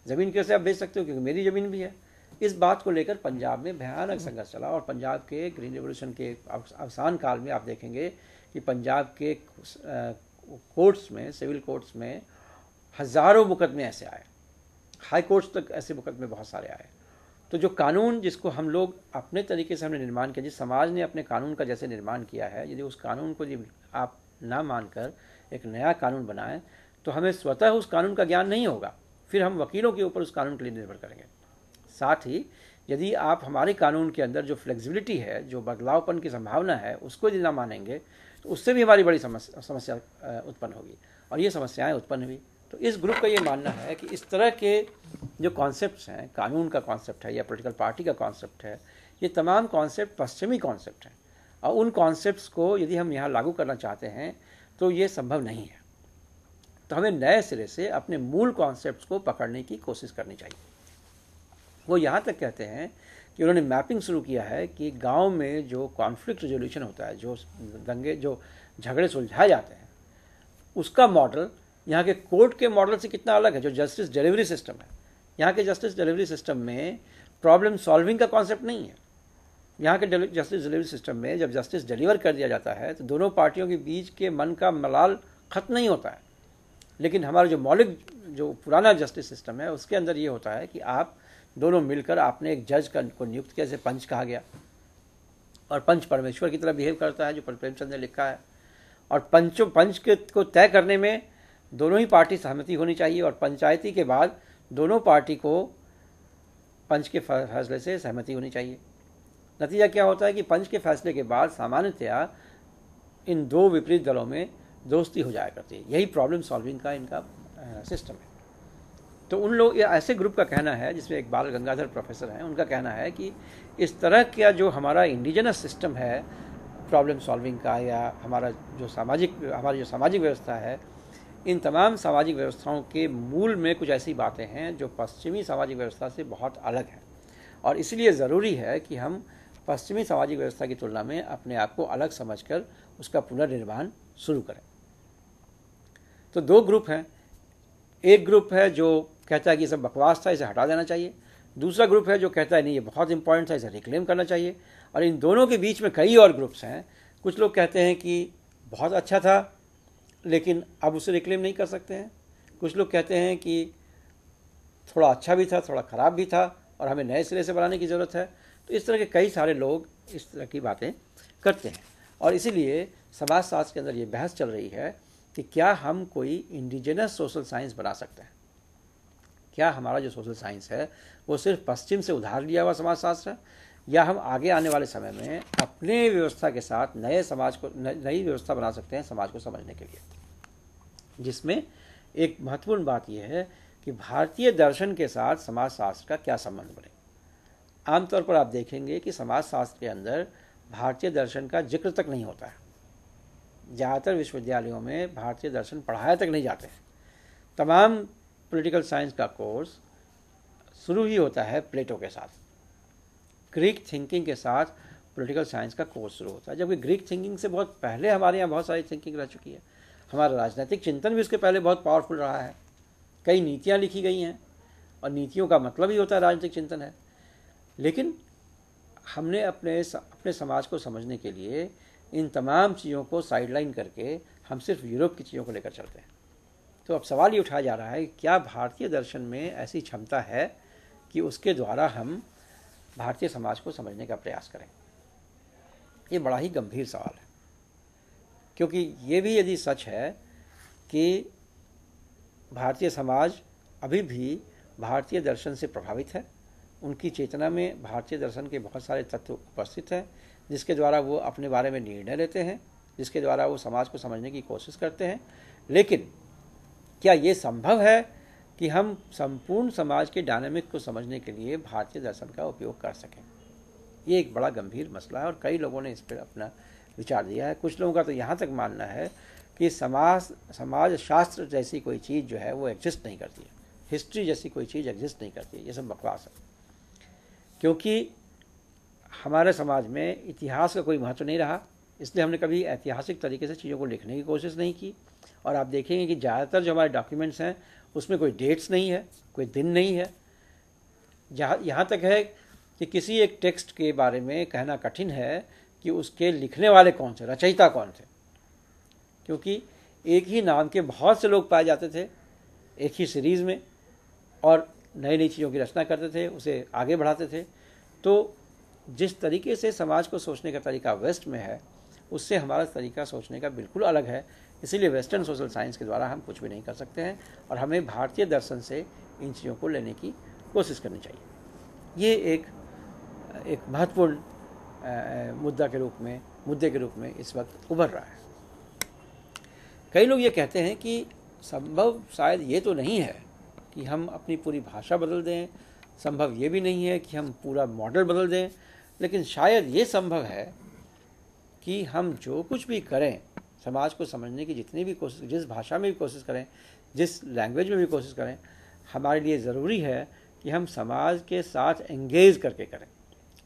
ज़मीन कैसे आप बेच सकते हो क्योंकि मेरी ज़मीन भी है। इस बात को लेकर पंजाब में भयानक संघर्ष चला और पंजाब के ग्रीन रिवॉल्यूशन के अवसान काल में आप देखेंगे कि पंजाब के कोर्ट्स में, सिविल कोर्ट्स में हज़ारों मुकदमे ऐसे आए, हाई कोर्ट्स तक ऐसे मुकदमे बहुत सारे आए। तो जो कानून जिसको हम लोग अपने तरीके से हमने निर्माण किया, जिस समाज ने अपने कानून का जैसे निर्माण किया है, यदि उस कानून को यदि आप ना मानकर एक नया कानून बनाएं तो हमें स्वतः उस कानून का ज्ञान नहीं होगा, फिर हम वकीलों के ऊपर उस कानून के लिए निर्भर करेंगे। साथ ही यदि आप हमारे कानून के अंदर जो फ्लेक्सिबिलिटी है, जो बदलावपन की संभावना है, उसको यदि ना मानेंगे तो उससे भी हमारी बड़ी समस्या उत्पन्न होगी, और ये समस्याएं उत्पन्न हुई। तो इस ग्रुप का ये मानना है कि इस तरह के जो कॉन्सेप्ट्स हैं, कानून का कॉन्सेप्ट है या पॉलिटिकल पार्टी का कॉन्सेप्ट है, ये तमाम कॉन्सेप्ट पश्चिमी कॉन्सेप्ट हैं, और उन कॉन्सेप्ट्स को यदि हम यहाँ लागू करना चाहते हैं तो ये संभव नहीं है। तो हमें नए सिरे से अपने मूल कॉन्सेप्ट्स को पकड़ने की कोशिश करनी चाहिए। वो यहाँ तक कहते हैं कि उन्होंने मैपिंग शुरू किया है कि गांव में जो कॉन्फ्लिक्ट रेजोल्यूशन होता है, जो दंगे, जो झगड़े सुलझाए जाते हैं, उसका मॉडल यहाँ के कोर्ट के मॉडल से कितना अलग है। जो जस्टिस डिलीवरी सिस्टम है, यहाँ के जस्टिस डिलीवरी सिस्टम में प्रॉब्लम सॉल्विंग का कॉन्सेप्ट नहीं है। यहाँ के जस्टिस डिलीवरी सिस्टम में जब जस्टिस डिलीवर कर दिया जाता है तो दोनों पार्टियों के बीच के मन का मलाल खत्म नहीं होता है। लेकिन हमारा जो मौलिक, जो पुराना जस्टिस सिस्टम है, उसके अंदर ये होता है कि आप दोनों मिलकर आपने एक जज को नियुक्त किया, जैसे पंच कहा गया, और पंच परमेश्वर की तरह बिहेव करता है, जो प्रेमचंद ने लिखा है। और पंच को तय करने में दोनों ही पार्टी सहमति होनी चाहिए, और पंचायती के बाद दोनों पार्टी को पंच के फैसले से सहमति होनी चाहिए। नतीजा क्या होता है कि पंच के फैसले के बाद सामान्यतया इन दो विपरीत दलों में दोस्ती हो जाया करती है। यही प्रॉब्लम सॉल्विंग का इनका सिस्टम है। तो उन लोग, ऐसे ग्रुप का कहना है, जिसमें एक बाल गंगाधर प्रोफेसर हैं, उनका कहना है कि इस तरह का जो हमारा इंडिजिनस सिस्टम है प्रॉब्लम सॉल्विंग का, या हमारी जो सामाजिक व्यवस्था है, इन तमाम सामाजिक व्यवस्थाओं के मूल में कुछ ऐसी बातें हैं जो पश्चिमी सामाजिक व्यवस्था से बहुत अलग हैं, और इसलिए ज़रूरी है कि हम पश्चिमी सामाजिक व्यवस्था की तुलना में अपने आप को अलग समझकर उसका पुनर्निर्माण शुरू करें। तो दो ग्रुप हैं। एक ग्रुप है जो कहता है कि सब बकवास था, इसे हटा देना चाहिए। दूसरा ग्रुप है जो कहता है नहीं, ये बहुत इंपॉर्टेंट था, इसे रिक्लेम करना चाहिए। और इन दोनों के बीच में कई और ग्रुप्स हैं। कुछ लोग कहते हैं कि बहुत अच्छा था लेकिन अब उसे रिक्लेम नहीं कर सकते हैं। कुछ लोग कहते हैं कि थोड़ा अच्छा भी था, थोड़ा ख़राब भी था, और हमें नए सिरे से बनाने की ज़रूरत है। तो इस तरह के कई सारे लोग इस तरह की बातें करते हैं, और इसीलिए समाजशास्त्र के अंदर ये बहस चल रही है कि क्या हम कोई इंडिजिनस सोशल साइंस बना सकते हैं। क्या हमारा जो सोशल साइंस है वो सिर्फ पश्चिम से उधार लिया हुआ समाजशास्त्र है, या हम आगे आने वाले समय में अपने व्यवस्था के साथ नई व्यवस्था बना सकते हैं समाज को समझने के लिए। जिसमें एक महत्वपूर्ण बात यह है कि भारतीय दर्शन के साथ समाजशास्त्र का क्या संबंध बने। आमतौर पर आप देखेंगे कि समाजशास्त्र के अंदर भारतीय दर्शन का जिक्र तक नहीं होता है। ज़्यादातर विश्वविद्यालयों में भारतीय दर्शन पढ़ाया तक नहीं जाते हैं। तमाम पॉलिटिकल साइंस का कोर्स शुरू ही होता है प्लेटो के साथ, ग्रीक थिंकिंग के साथ पॉलिटिकल साइंस का कोर्स शुरू होता है, जबकि ग्रीक थिंकिंग से बहुत पहले हमारे यहाँ बहुत सारी थिंकिंग रह चुकी है। हमारा राजनीतिक चिंतन भी उसके पहले बहुत पावरफुल रहा है। कई नीतियाँ लिखी गई हैं, और नीतियों का मतलब ही होता है राजनीतिक चिंतन है। लेकिन हमने अपने समाज को समझने के लिए इन तमाम चीज़ों को साइडलाइन करके हम सिर्फ यूरोप की चीज़ों को लेकर चलते हैं। तो अब सवाल ये उठाया जा रहा है कि क्या भारतीय दर्शन में ऐसी क्षमता है कि उसके द्वारा हम भारतीय समाज को समझने का प्रयास करें। ये बड़ा ही गंभीर सवाल है, क्योंकि ये भी यदि सच है कि भारतीय समाज अभी भी भारतीय दर्शन से प्रभावित है, उनकी चेतना में भारतीय दर्शन के बहुत सारे तत्व उपस्थित हैं, जिसके द्वारा वो अपने बारे में निर्णय लेते हैं, जिसके द्वारा वो समाज को समझने की कोशिश करते हैं। लेकिन क्या ये संभव है कि हम संपूर्ण समाज के डायनामिक को समझने के लिए भारतीय दर्शन का उपयोग कर सकें? ये एक बड़ा गंभीर मसला है, और कई लोगों ने इस पर अपना विचार दिया है। कुछ लोगों का तो यहाँ तक मानना है कि समाज शास्त्र जैसी कोई चीज़ जो है वो एग्जिस्ट नहीं करती है, हिस्ट्री जैसी कोई चीज़ एग्जिस्ट नहीं करती है। ये सब बकवास है, क्योंकि हमारे समाज में इतिहास का कोई महत्व नहीं रहा, इसलिए हमने कभी ऐतिहासिक तरीके से चीज़ों को लिखने की कोशिश नहीं की। और आप देखेंगे कि ज़्यादातर जो हमारे डॉक्यूमेंट्स हैं उसमें कोई डेट्स नहीं है, कोई दिन नहीं है। यहाँ तक है कि किसी एक टेक्स्ट के बारे में कहना कठिन है कि उसके लिखने वाले कौन थे, रचयिता कौन थे, क्योंकि एक ही नाम के बहुत से लोग पाए जाते थे एक ही सीरीज़ में, और नई नई चीज़ों की रचना करते थे, उसे आगे बढ़ाते थे। तो जिस तरीके से समाज को सोचने का तरीका वेस्ट में है, उससे हमारा तरीका सोचने का बिल्कुल अलग है। इसीलिए वेस्टर्न सोशल साइंस के द्वारा हम कुछ भी नहीं कर सकते हैं और हमें भारतीय दर्शन से इन चीज़ों को लेने की कोशिश करनी चाहिए। ये एक महत्वपूर्ण मुद्दे के रूप में इस वक्त उभर रहा है। कई लोग ये कहते हैं कि संभव शायद ये तो नहीं है कि हम अपनी पूरी भाषा बदल दें, संभव ये भी नहीं है कि हम पूरा मॉडल बदल दें, लेकिन शायद ये संभव है कि हम जो कुछ भी करें, समाज को समझने की जितनी भी कोशिश, जिस भाषा में भी कोशिश करें, जिस लैंग्वेज में भी कोशिश करें, हमारे लिए ज़रूरी है कि हम समाज के साथ एंगेज करके करें,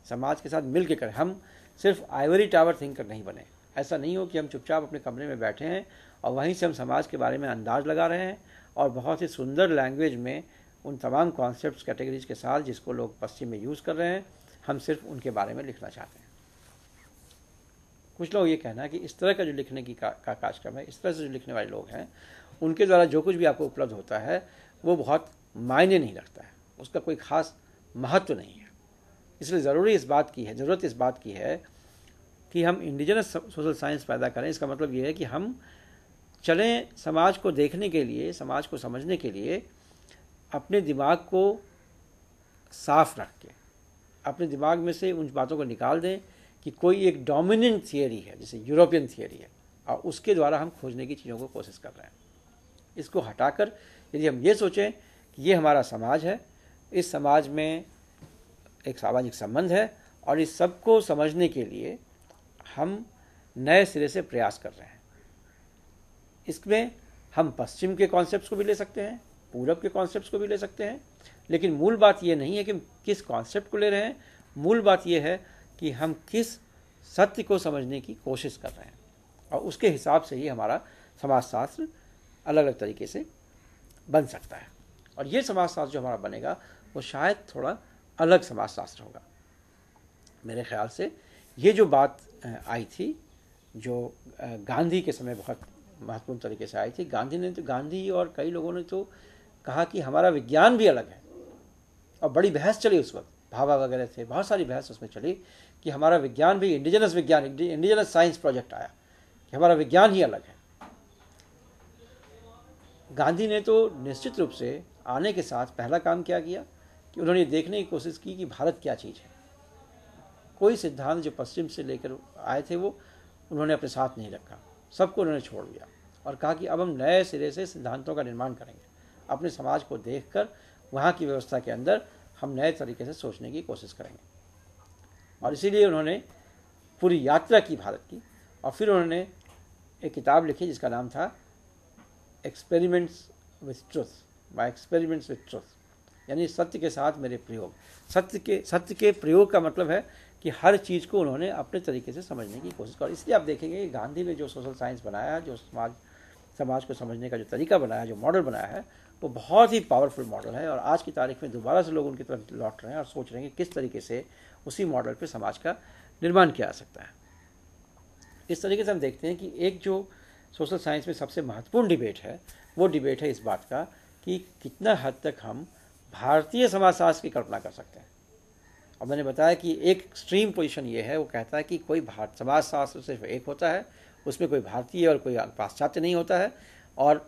समाज के साथ मिल के करें। हम सिर्फ आइवरी टावर थिंकर नहीं बने। ऐसा नहीं हो कि हम चुपचाप अपने कमरे में बैठे हैं और वहीं से हम समाज के बारे में अंदाज़ लगा रहे हैं और बहुत ही सुंदर लैंग्वेज में उन तमाम कॉन्सेप्ट्स कैटेगरीज के साथ जिसको लोग पश्चिम में यूज़ कर रहे हैं, हम सिर्फ उनके बारे में लिखना चाहते हैं। कुछ लोग ये कहना है कि इस तरह का जो लिखने की कार्यक्रम है, इस तरह से जो लिखने वाले लोग हैं, उनके द्वारा जो कुछ भी आपको उपलब्ध होता है वो बहुत मायने नहीं रखता है, उसका कोई ख़ास महत्व नहीं है। इसलिए ज़रूरत इस बात की है कि हम इंडिजिनस सोशल साइंस पैदा करें। इसका मतलब ये है कि हम चलें समाज को देखने के लिए, समाज को समझने के लिए अपने दिमाग को साफ रख के, अपने दिमाग में से उन बातों को निकाल दें कि कोई एक डोमिनेंट थियरी है, जैसे यूरोपियन थियरी है, और उसके द्वारा हम खोजने की चीज़ों को कोशिश कर रहे हैं। इसको हटाकर यदि हम ये सोचें कि ये हमारा समाज है, इस समाज में एक सामाजिक संबंध है और इस सब को समझने के लिए हम नए सिरे से प्रयास कर रहे हैं। इसमें हम पश्चिम के कॉन्सेप्ट्स को भी ले सकते हैं, पूरब के कॉन्सेप्ट्स को भी ले सकते हैं, लेकिन मूल बात ये नहीं है कि किस कॉन्सेप्ट को ले रहे हैं। मूल बात ये है कि हम किस सत्य को समझने की कोशिश कर रहे हैं और उसके हिसाब से ही हमारा समाजशास्त्र अलग अलग तरीके से बन सकता है। और ये समाजशास्त्र जो हमारा बनेगा वो शायद थोड़ा अलग समाजशास्त्र होगा। मेरे ख्याल से ये जो बात आई थी, जो गांधी के समय बहुत महत्वपूर्ण तरीके से आई थी, गांधी और कई लोगों ने तो कहा कि हमारा विज्ञान भी अलग है, और बड़ी बहस चली उस वक्त, भाभा वगैरह थे, बहुत सारी बहस उसमें चली कि हमारा विज्ञान भी इंडिजिनस साइंस प्रोजेक्ट आया कि हमारा विज्ञान ही अलग है। गांधी ने तो निश्चित रूप से आने के साथ पहला काम क्या किया कि उन्होंने देखने की कोशिश की कि भारत क्या चीज़ है। कोई सिद्धांत जो पश्चिम से लेकर आए थे वो उन्होंने अपने साथ नहीं रखा, सबको उन्होंने छोड़ दिया और कहा कि अब हम नए सिरे से सिद्धांतों का निर्माण करेंगे। अपने समाज को देखकर वहाँ की व्यवस्था के अंदर हम नए तरीके से सोचने की कोशिश करेंगे। और इसीलिए उन्होंने पूरी यात्रा की भारत की, और फिर उन्होंने एक किताब लिखी जिसका नाम था एक्सपेरिमेंट्स विथ ट्रुथ, यानी सत्य के साथ मेरे प्रयोग। सत्य के प्रयोग का मतलब है कि हर चीज़ को उन्होंने अपने तरीके से समझने की कोशिश की। इसलिए आप देखेंगे कि गांधी ने जो सोशल साइंस बनाया, जो समाज को समझने का जो तरीका बनाया, जो मॉडल बनाया है, वो बहुत ही पावरफुल मॉडल है। और आज की तारीख में दोबारा से लोग उनकी तरफ लौट रहे हैं और सोच रहे हैं कि किस तरीके से उसी मॉडल पर समाज का निर्माण किया जा सकता है। इस तरीके से हम देखते हैं कि एक जो सोशल साइंस में सबसे महत्वपूर्ण डिबेट है, वो डिबेट है इस बात का कि कितना हद तक हम भारतीय समाजशास्त्र की कल्पना कर सकते हैं। और मैंने बताया कि एक एक्सट्रीम पोजीशन ये है, वो कहता है कि कोई समाजशास्त्र सिर्फ एक होता है, उसमें कोई भारतीय और कोई पाश्चात्य नहीं होता है, और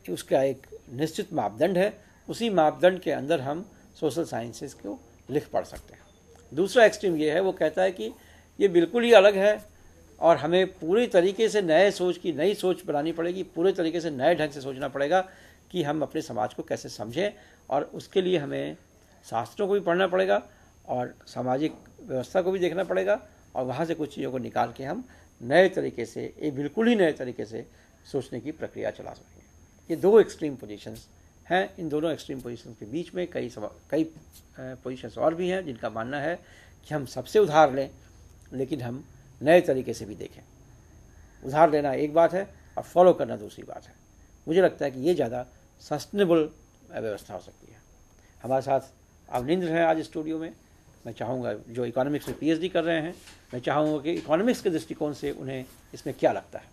उसका एक निश्चित मापदंड है, उसी मापदंड के अंदर हम सोशल साइंसेस को लिख पढ़ सकते हैं। दूसरा एक्सट्रीम ये है, वो कहता है कि ये बिल्कुल ही अलग है और हमें पूरी तरीके से नई सोच बनानी पड़ेगी, पूरे तरीके से नए ढंग से सोचना पड़ेगा कि हम अपने समाज को कैसे समझें, और उसके लिए हमें शास्त्रों को भी पढ़ना पड़ेगा और सामाजिक व्यवस्था को भी देखना पड़ेगा, और वहाँ से कुछ चीज़ों को निकाल के हम नए तरीके से, एक बिल्कुल ही नए तरीके से सोचने की प्रक्रिया चला सकेंगे। ये दो एक्सट्रीम पोजीशंस हैं। इन दोनों एक्सट्रीम पोजीशंस के बीच में कई पोजीशंस और भी हैं जिनका मानना है कि हम सबसे उधार लें, लेकिन हम नए तरीके से भी देखें। उधार लेना एक बात है और फॉलो करना दूसरी बात है। मुझे लगता है कि ये ज़्यादा सस्टेनेबल व्यवस्था हो सकती है। हमारे साथ अवनिंद्र हैं आज स्टूडियो में। मैं चाहूँगा, जो इकोनॉमिक्स में पीएचडी कर रहे हैं, मैं चाहूँगा कि इकोनॉमिक्स के दृष्टिकोण से उन्हें इसमें क्या लगता है।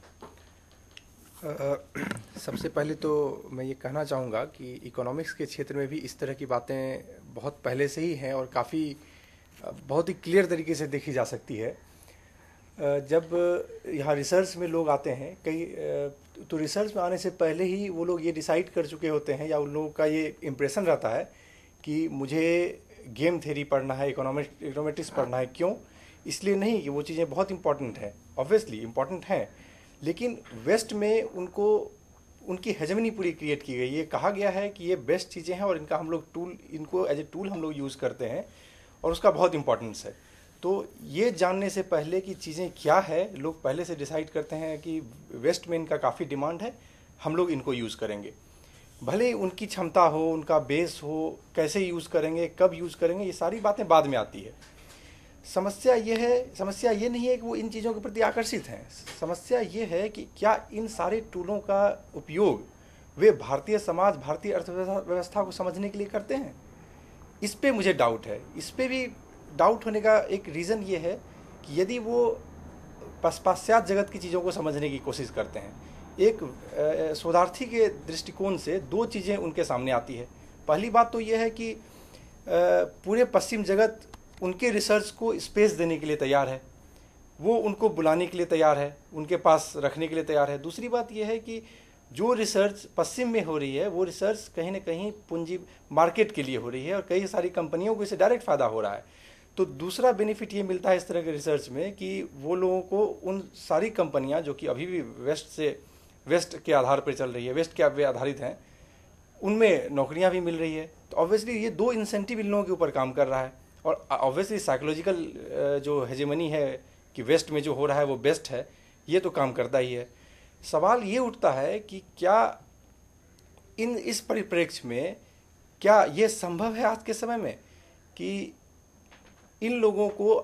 सबसे पहले तो मैं ये कहना चाहूँगा कि इकोनॉमिक्स के क्षेत्र में भी इस तरह की बातें बहुत पहले से ही हैं और काफ़ी बहुत ही क्लियर तरीके से देखी जा सकती है। जब यहाँ रिसर्च में लोग आते हैं कई तो रिसर्च में आने से पहले ही वो लोग ये डिसाइड कर चुके होते हैं या उन लोगों का ये इम्प्रेशन रहता है कि मुझे गेम थ्योरी पढ़ना है, इकोनॉमेट्रिक्स पढ़ना है। क्यों? इसलिए नहीं कि वो चीज़ें बहुत इंपॉर्टेंट हैं, ऑब्वियसली इंपॉर्टेंट हैं, लेकिन वेस्ट में उनको उनकी हेजेमनी पूरी क्रिएट की गई। ये कहा गया है कि ये बेस्ट चीज़ें हैं और इनका हम लोग इनको एज ए टूल हम लोग यूज़ करते हैं और उसका बहुत इंपॉर्टेंस है। तो ये जानने से पहले कि चीज़ें क्या है, लोग पहले से डिसाइड करते हैं कि वेस्ट में इनका काफ़ी डिमांड है, हम लोग इनको यूज़ करेंगे। भले ही उनकी क्षमता हो, उनका बेस हो, कैसे यूज़ करेंगे, कब यूज़ करेंगे, ये सारी बातें बाद में आती है। समस्या ये नहीं है कि वो इन चीज़ों के प्रति आकर्षित हैं। समस्या ये है कि क्या इन सारे टूलों का उपयोग वे भारतीय समाज, भारतीय अर्थव्यवस्था को समझने के लिए करते हैं। इस पे मुझे डाउट है। इस पे भी डाउट होने का एक रीज़न ये है कि यदि वो पाश्चात्य जगत की चीज़ों को समझने की कोशिश करते हैं, एक शोधार्थी के दृष्टिकोण से दो चीज़ें उनके सामने आती है। पहली बात तो ये है कि पूरे पश्चिम जगत उनके रिसर्च को स्पेस देने के लिए तैयार है, वो उनको बुलाने के लिए तैयार है, उनके पास रखने के लिए तैयार है। दूसरी बात यह है कि जो रिसर्च पश्चिम में हो रही है वो रिसर्च कहीं ना कहीं पूंजी मार्केट के लिए हो रही है और कई सारी कंपनियों को इससे डायरेक्ट फ़ायदा हो रहा है। तो दूसरा बेनिफिट ये मिलता है इस तरह के रिसर्च में कि वो लोगों को उन सारी कंपनियां जो कि अभी भी वेस्ट के आधार पर चल रही है, वेस्ट के पे आधारित हैं, उनमें नौकरियां भी मिल रही है। तो ऑब्वियसली ये दो इंसेंटिव इन लोगों के ऊपर काम कर रहा है और ऑब्वियसली साइकोलॉजिकल जो हेजेमनी है कि वेस्ट में जो हो रहा है वो बेस्ट है, ये तो काम करता ही है। सवाल ये उठता है कि क्या इस परिप्रेक्ष्य में क्या ये संभव है आज के समय में कि इन लोगों को,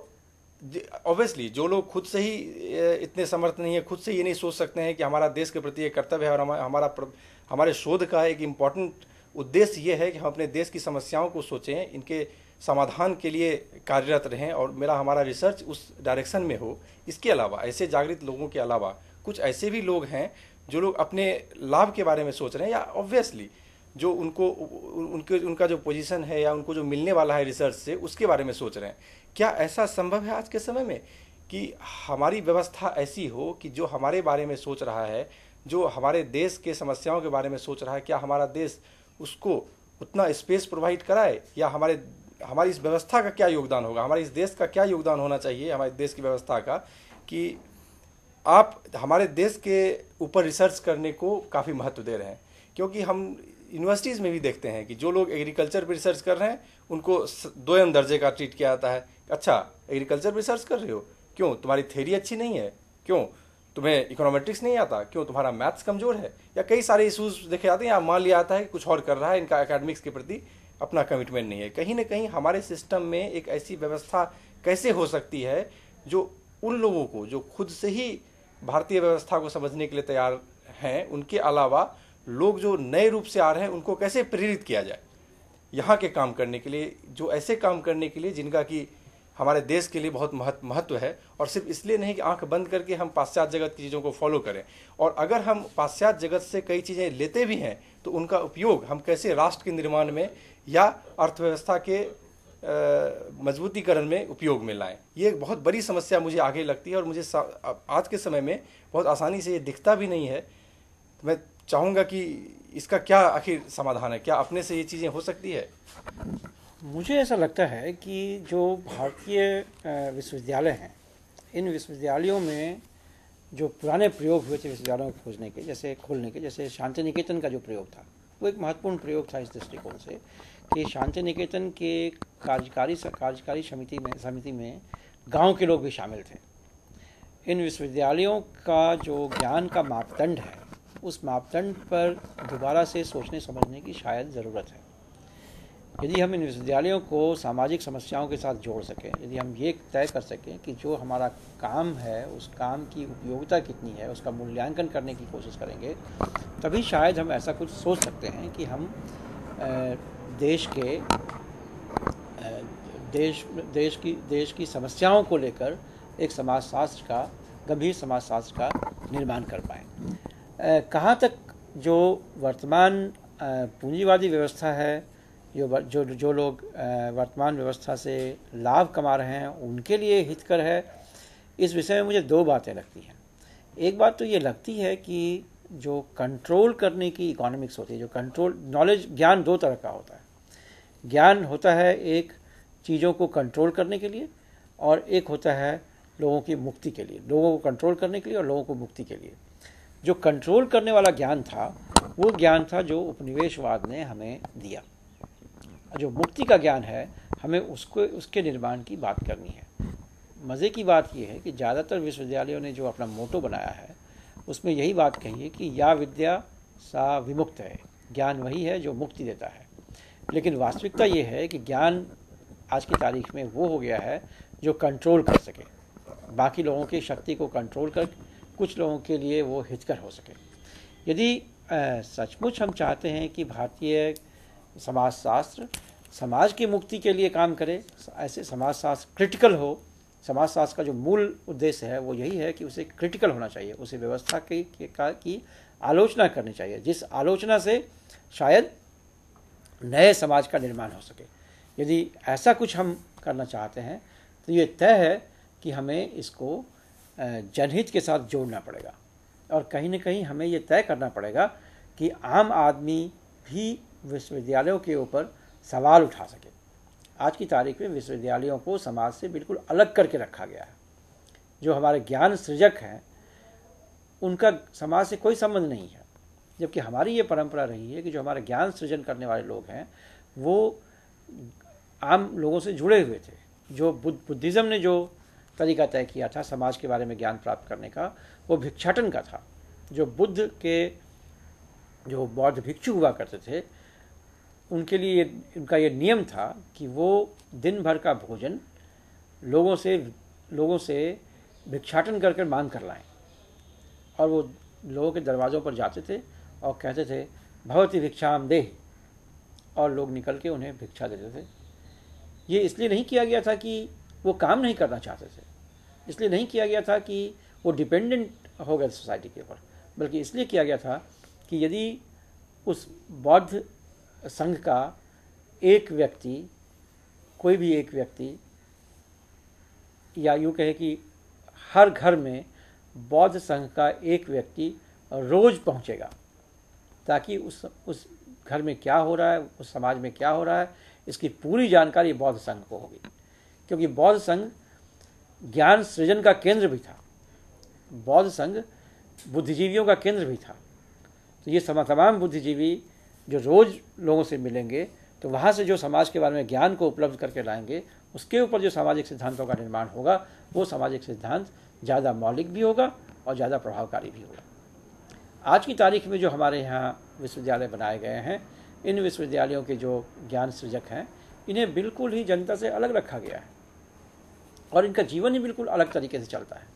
ऑब्वियसली जो लोग खुद से ही इतने समर्थ नहीं है, खुद से ये नहीं सोच सकते हैं कि हमारा देश के प्रति एक कर्तव्य है और हमारे शोध का एक इम्पॉर्टेंट उद्देश्य ये है कि हम अपने देश की समस्याओं को सोचें, इनके समाधान के लिए कार्यरत रहें और हमारा रिसर्च उस डायरेक्शन में हो। इसके अलावा ऐसे जागृत लोगों के अलावा कुछ ऐसे भी लोग हैं जो लोग अपने लाभ के बारे में सोच रहे हैं या ऑब्वियसली जो उनका जो पोजीशन है या उनको जो मिलने वाला है रिसर्च से उसके बारे में सोच रहे हैं। क्या ऐसा संभव है आज के समय में कि हमारी व्यवस्था ऐसी हो कि जो हमारे बारे में सोच रहा है, जो हमारे देश के समस्याओं के बारे में सोच रहा है, क्या हमारा देश उसको उतना स्पेस प्रोवाइड कराए या हमारी इस व्यवस्था का क्या योगदान होगा, हमारे इस देश का क्या योगदान होना चाहिए, हमारे देश की व्यवस्था का, कि आप हमारे देश के ऊपर रिसर्च करने को काफ़ी महत्व दे रहे हैं। क्योंकि हम यूनिवर्सिटीज़ में भी देखते हैं कि जो लोग एग्रीकल्चर पर रिसर्च कर रहे हैं उनको 2M दर्जे का ट्रीट किया जाता है। अच्छा, एग्रीकल्चर पर रिसर्च कर रहे हो, क्यों? तुम्हारी थ्योरी अच्छी नहीं है, क्यों? तुम्हें इकोनॉमेट्रिक्स नहीं आता, क्यों? तुम्हारा मैथ्स कमज़ोर है, या कई सारे इशूज़ देखे जाते हैं या मान लिया जाता है कि कुछ और कर रहा है, इनका एकेडमिक्स के प्रति अपना कमिटमेंट नहीं है। कहीं ना कहीं हमारे सिस्टम में एक ऐसी व्यवस्था कैसे हो सकती है जो उन लोगों को जो खुद से ही भारतीय व्यवस्था को समझने के लिए तैयार हैं, उनके अलावा लोग जो नए रूप से आ रहे हैं उनको कैसे प्रेरित किया जाए यहाँ के काम करने के लिए, जो ऐसे काम करने के लिए जिनका कि हमारे देश के लिए बहुत महत्व है, और सिर्फ इसलिए नहीं कि आंख बंद करके हम पाश्चात्य जगत की चीज़ों को फॉलो करें। और अगर हम पाश्चात्य जगत से कई चीज़ें लेते भी हैं तो उनका उपयोग हम कैसे राष्ट्र के निर्माण में या अर्थव्यवस्था के मजबूतीकरण में उपयोग में लाएं। ये एक बहुत बड़ी समस्या मुझे आगे लगती है और मुझे आज के समय में बहुत आसानी से ये दिखता भी नहीं है। तो मैं चाहूँगा कि इसका क्या आखिर समाधान है, क्या अपने से ये चीज़ें हो सकती है? मुझे ऐसा लगता है कि जो भारतीय विश्वविद्यालय हैं, इन विश्वविद्यालयों में जो पुराने प्रयोग हुए थे विश्वविद्यालयों को खोजने के, जैसे खोलने के, जैसे शांति निकेतन का जो प्रयोग था, वो एक महत्वपूर्ण प्रयोग था इस दृष्टिकोण से कि शांति निकेतन के कार्यकारी समिति में गांव के लोग भी शामिल थे। इन विश्वविद्यालयों का जो ज्ञान का मापदंड है, उस मापदंड पर दोबारा से सोचने समझने की शायद ज़रूरत है। यदि हम इन विश्वविद्यालयों को सामाजिक समस्याओं के साथ जोड़ सकें, यदि हम ये तय कर सकें कि जो हमारा काम है उस काम की उपयोगिता कितनी है, उसका मूल्यांकन करने की कोशिश करेंगे, तभी शायद हम ऐसा कुछ सोच सकते हैं कि हम देश की समस्याओं को लेकर एक समाजशास्त्र का, गंभीर समाजशास्त्र का निर्माण कर पाएँ। कहाँ तक जो वर्तमान पूंजीवादी व्यवस्था है, जो लोग वर्तमान व्यवस्था से लाभ कमा रहे हैं उनके लिए हितकर है, इस विषय में मुझे दो बातें लगती हैं। एक बात तो ये लगती है कि जो कंट्रोल करने की इकोनॉमिक्स होती है, जो कंट्रोल नॉलेज, ज्ञान दो तरह का होता है। ज्ञान होता है एक चीज़ों को कंट्रोल करने के लिए, और एक होता है लोगों की मुक्ति के लिए, लोगों को कंट्रोल करने के लिए और लोगों को मुक्ति के लिए। जो कंट्रोल करने वाला ज्ञान था वो ज्ञान था जो उपनिवेशवाद ने हमें दिया। जो मुक्ति का ज्ञान है, हमें उसके निर्माण की बात करनी है। मज़े की बात यह है कि ज़्यादातर विश्वविद्यालयों ने जो अपना मोटो बनाया है उसमें यही बात कही है कि या विद्या सा विमुक्त है, ज्ञान वही है जो मुक्ति देता है। लेकिन वास्तविकता ये है कि ज्ञान आज की तारीख में वो हो गया है जो कंट्रोल कर सके, बाकी लोगों की शक्ति को कंट्रोल कर कुछ लोगों के लिए वो हितकर हो सके। यदि सचमुच हम चाहते हैं कि भारतीय समाजशास्त्र समाज की मुक्ति के लिए काम करे, ऐसे समाजशास्त्र क्रिटिकल हो, समाजशास्त्र का जो मूल उद्देश्य है वो यही है कि उसे क्रिटिकल होना चाहिए, उसे व्यवस्था की आलोचना करनी चाहिए, जिस आलोचना से शायद नए समाज का निर्माण हो सके। यदि ऐसा कुछ हम करना चाहते हैं तो ये तय है कि हमें इसको जनहित के साथ जोड़ना पड़ेगा, और कहीं न कहीं हमें ये तय करना पड़ेगा कि आम आदमी भी विश्वविद्यालयों के ऊपर सवाल उठा सके। आज की तारीख में विश्वविद्यालयों को समाज से बिल्कुल अलग करके रखा गया है। जो हमारे ज्ञान सृजक हैं उनका समाज से कोई संबंध नहीं है, जबकि हमारी ये परंपरा रही है कि जो हमारे ज्ञान सृजन करने वाले लोग हैं वो आम लोगों से जुड़े हुए थे। जो बुद्धिज़्म ने जो तरीका तय किया था समाज के बारे में ज्ञान प्राप्त करने का, वो भिक्षाटन का था। जो बुद्ध के जो बौद्ध भिक्षु हुआ करते थे उनके लिए उनका ये नियम था कि वो दिन भर का भोजन लोगों से भिक्षाटन करके मांग कर लाएं, और वो लोगों के दरवाज़ों पर जाते थे और कहते थे भवति भिक्षाम देहि, और लोग निकल के उन्हें भिक्षा देते थे। ये इसलिए नहीं किया गया था कि वो काम नहीं करना चाहते थे, इसलिए नहीं किया गया था कि वो डिपेंडेंट हो गए सोसाइटी के ऊपर, बल्कि इसलिए किया गया था कि यदि उस बौद्ध संघ का एक व्यक्ति, कोई भी एक व्यक्ति, या यूँ कहे कि हर घर में बौद्ध संघ का एक व्यक्ति रोज पहुँचेगा, ताकि उस घर में क्या हो रहा है, उस समाज में क्या हो रहा है, इसकी पूरी जानकारी बौद्ध संघ को होगी। क्योंकि बौद्ध संघ ज्ञान सृजन का केंद्र भी था, बौद्ध संघ बुद्धिजीवियों का केंद्र भी था। तो ये तमाम बुद्धिजीवी जो रोज़ लोगों से मिलेंगे तो वहाँ से जो समाज के बारे में ज्ञान को उपलब्ध करके लाएंगे, उसके ऊपर जो सामाजिक सिद्धांतों का निर्माण होगा वो सामाजिक सिद्धांत ज़्यादा मौलिक भी होगा और ज़्यादा प्रभावकारी भी होगा। आज की तारीख में जो हमारे यहाँ विश्वविद्यालय बनाए गए हैं, इन विश्वविद्यालयों के जो ज्ञान सृजक हैं इन्हें बिल्कुल ही जनता से अलग रखा गया है, और इनका जीवन ही बिल्कुल अलग तरीके से चलता है।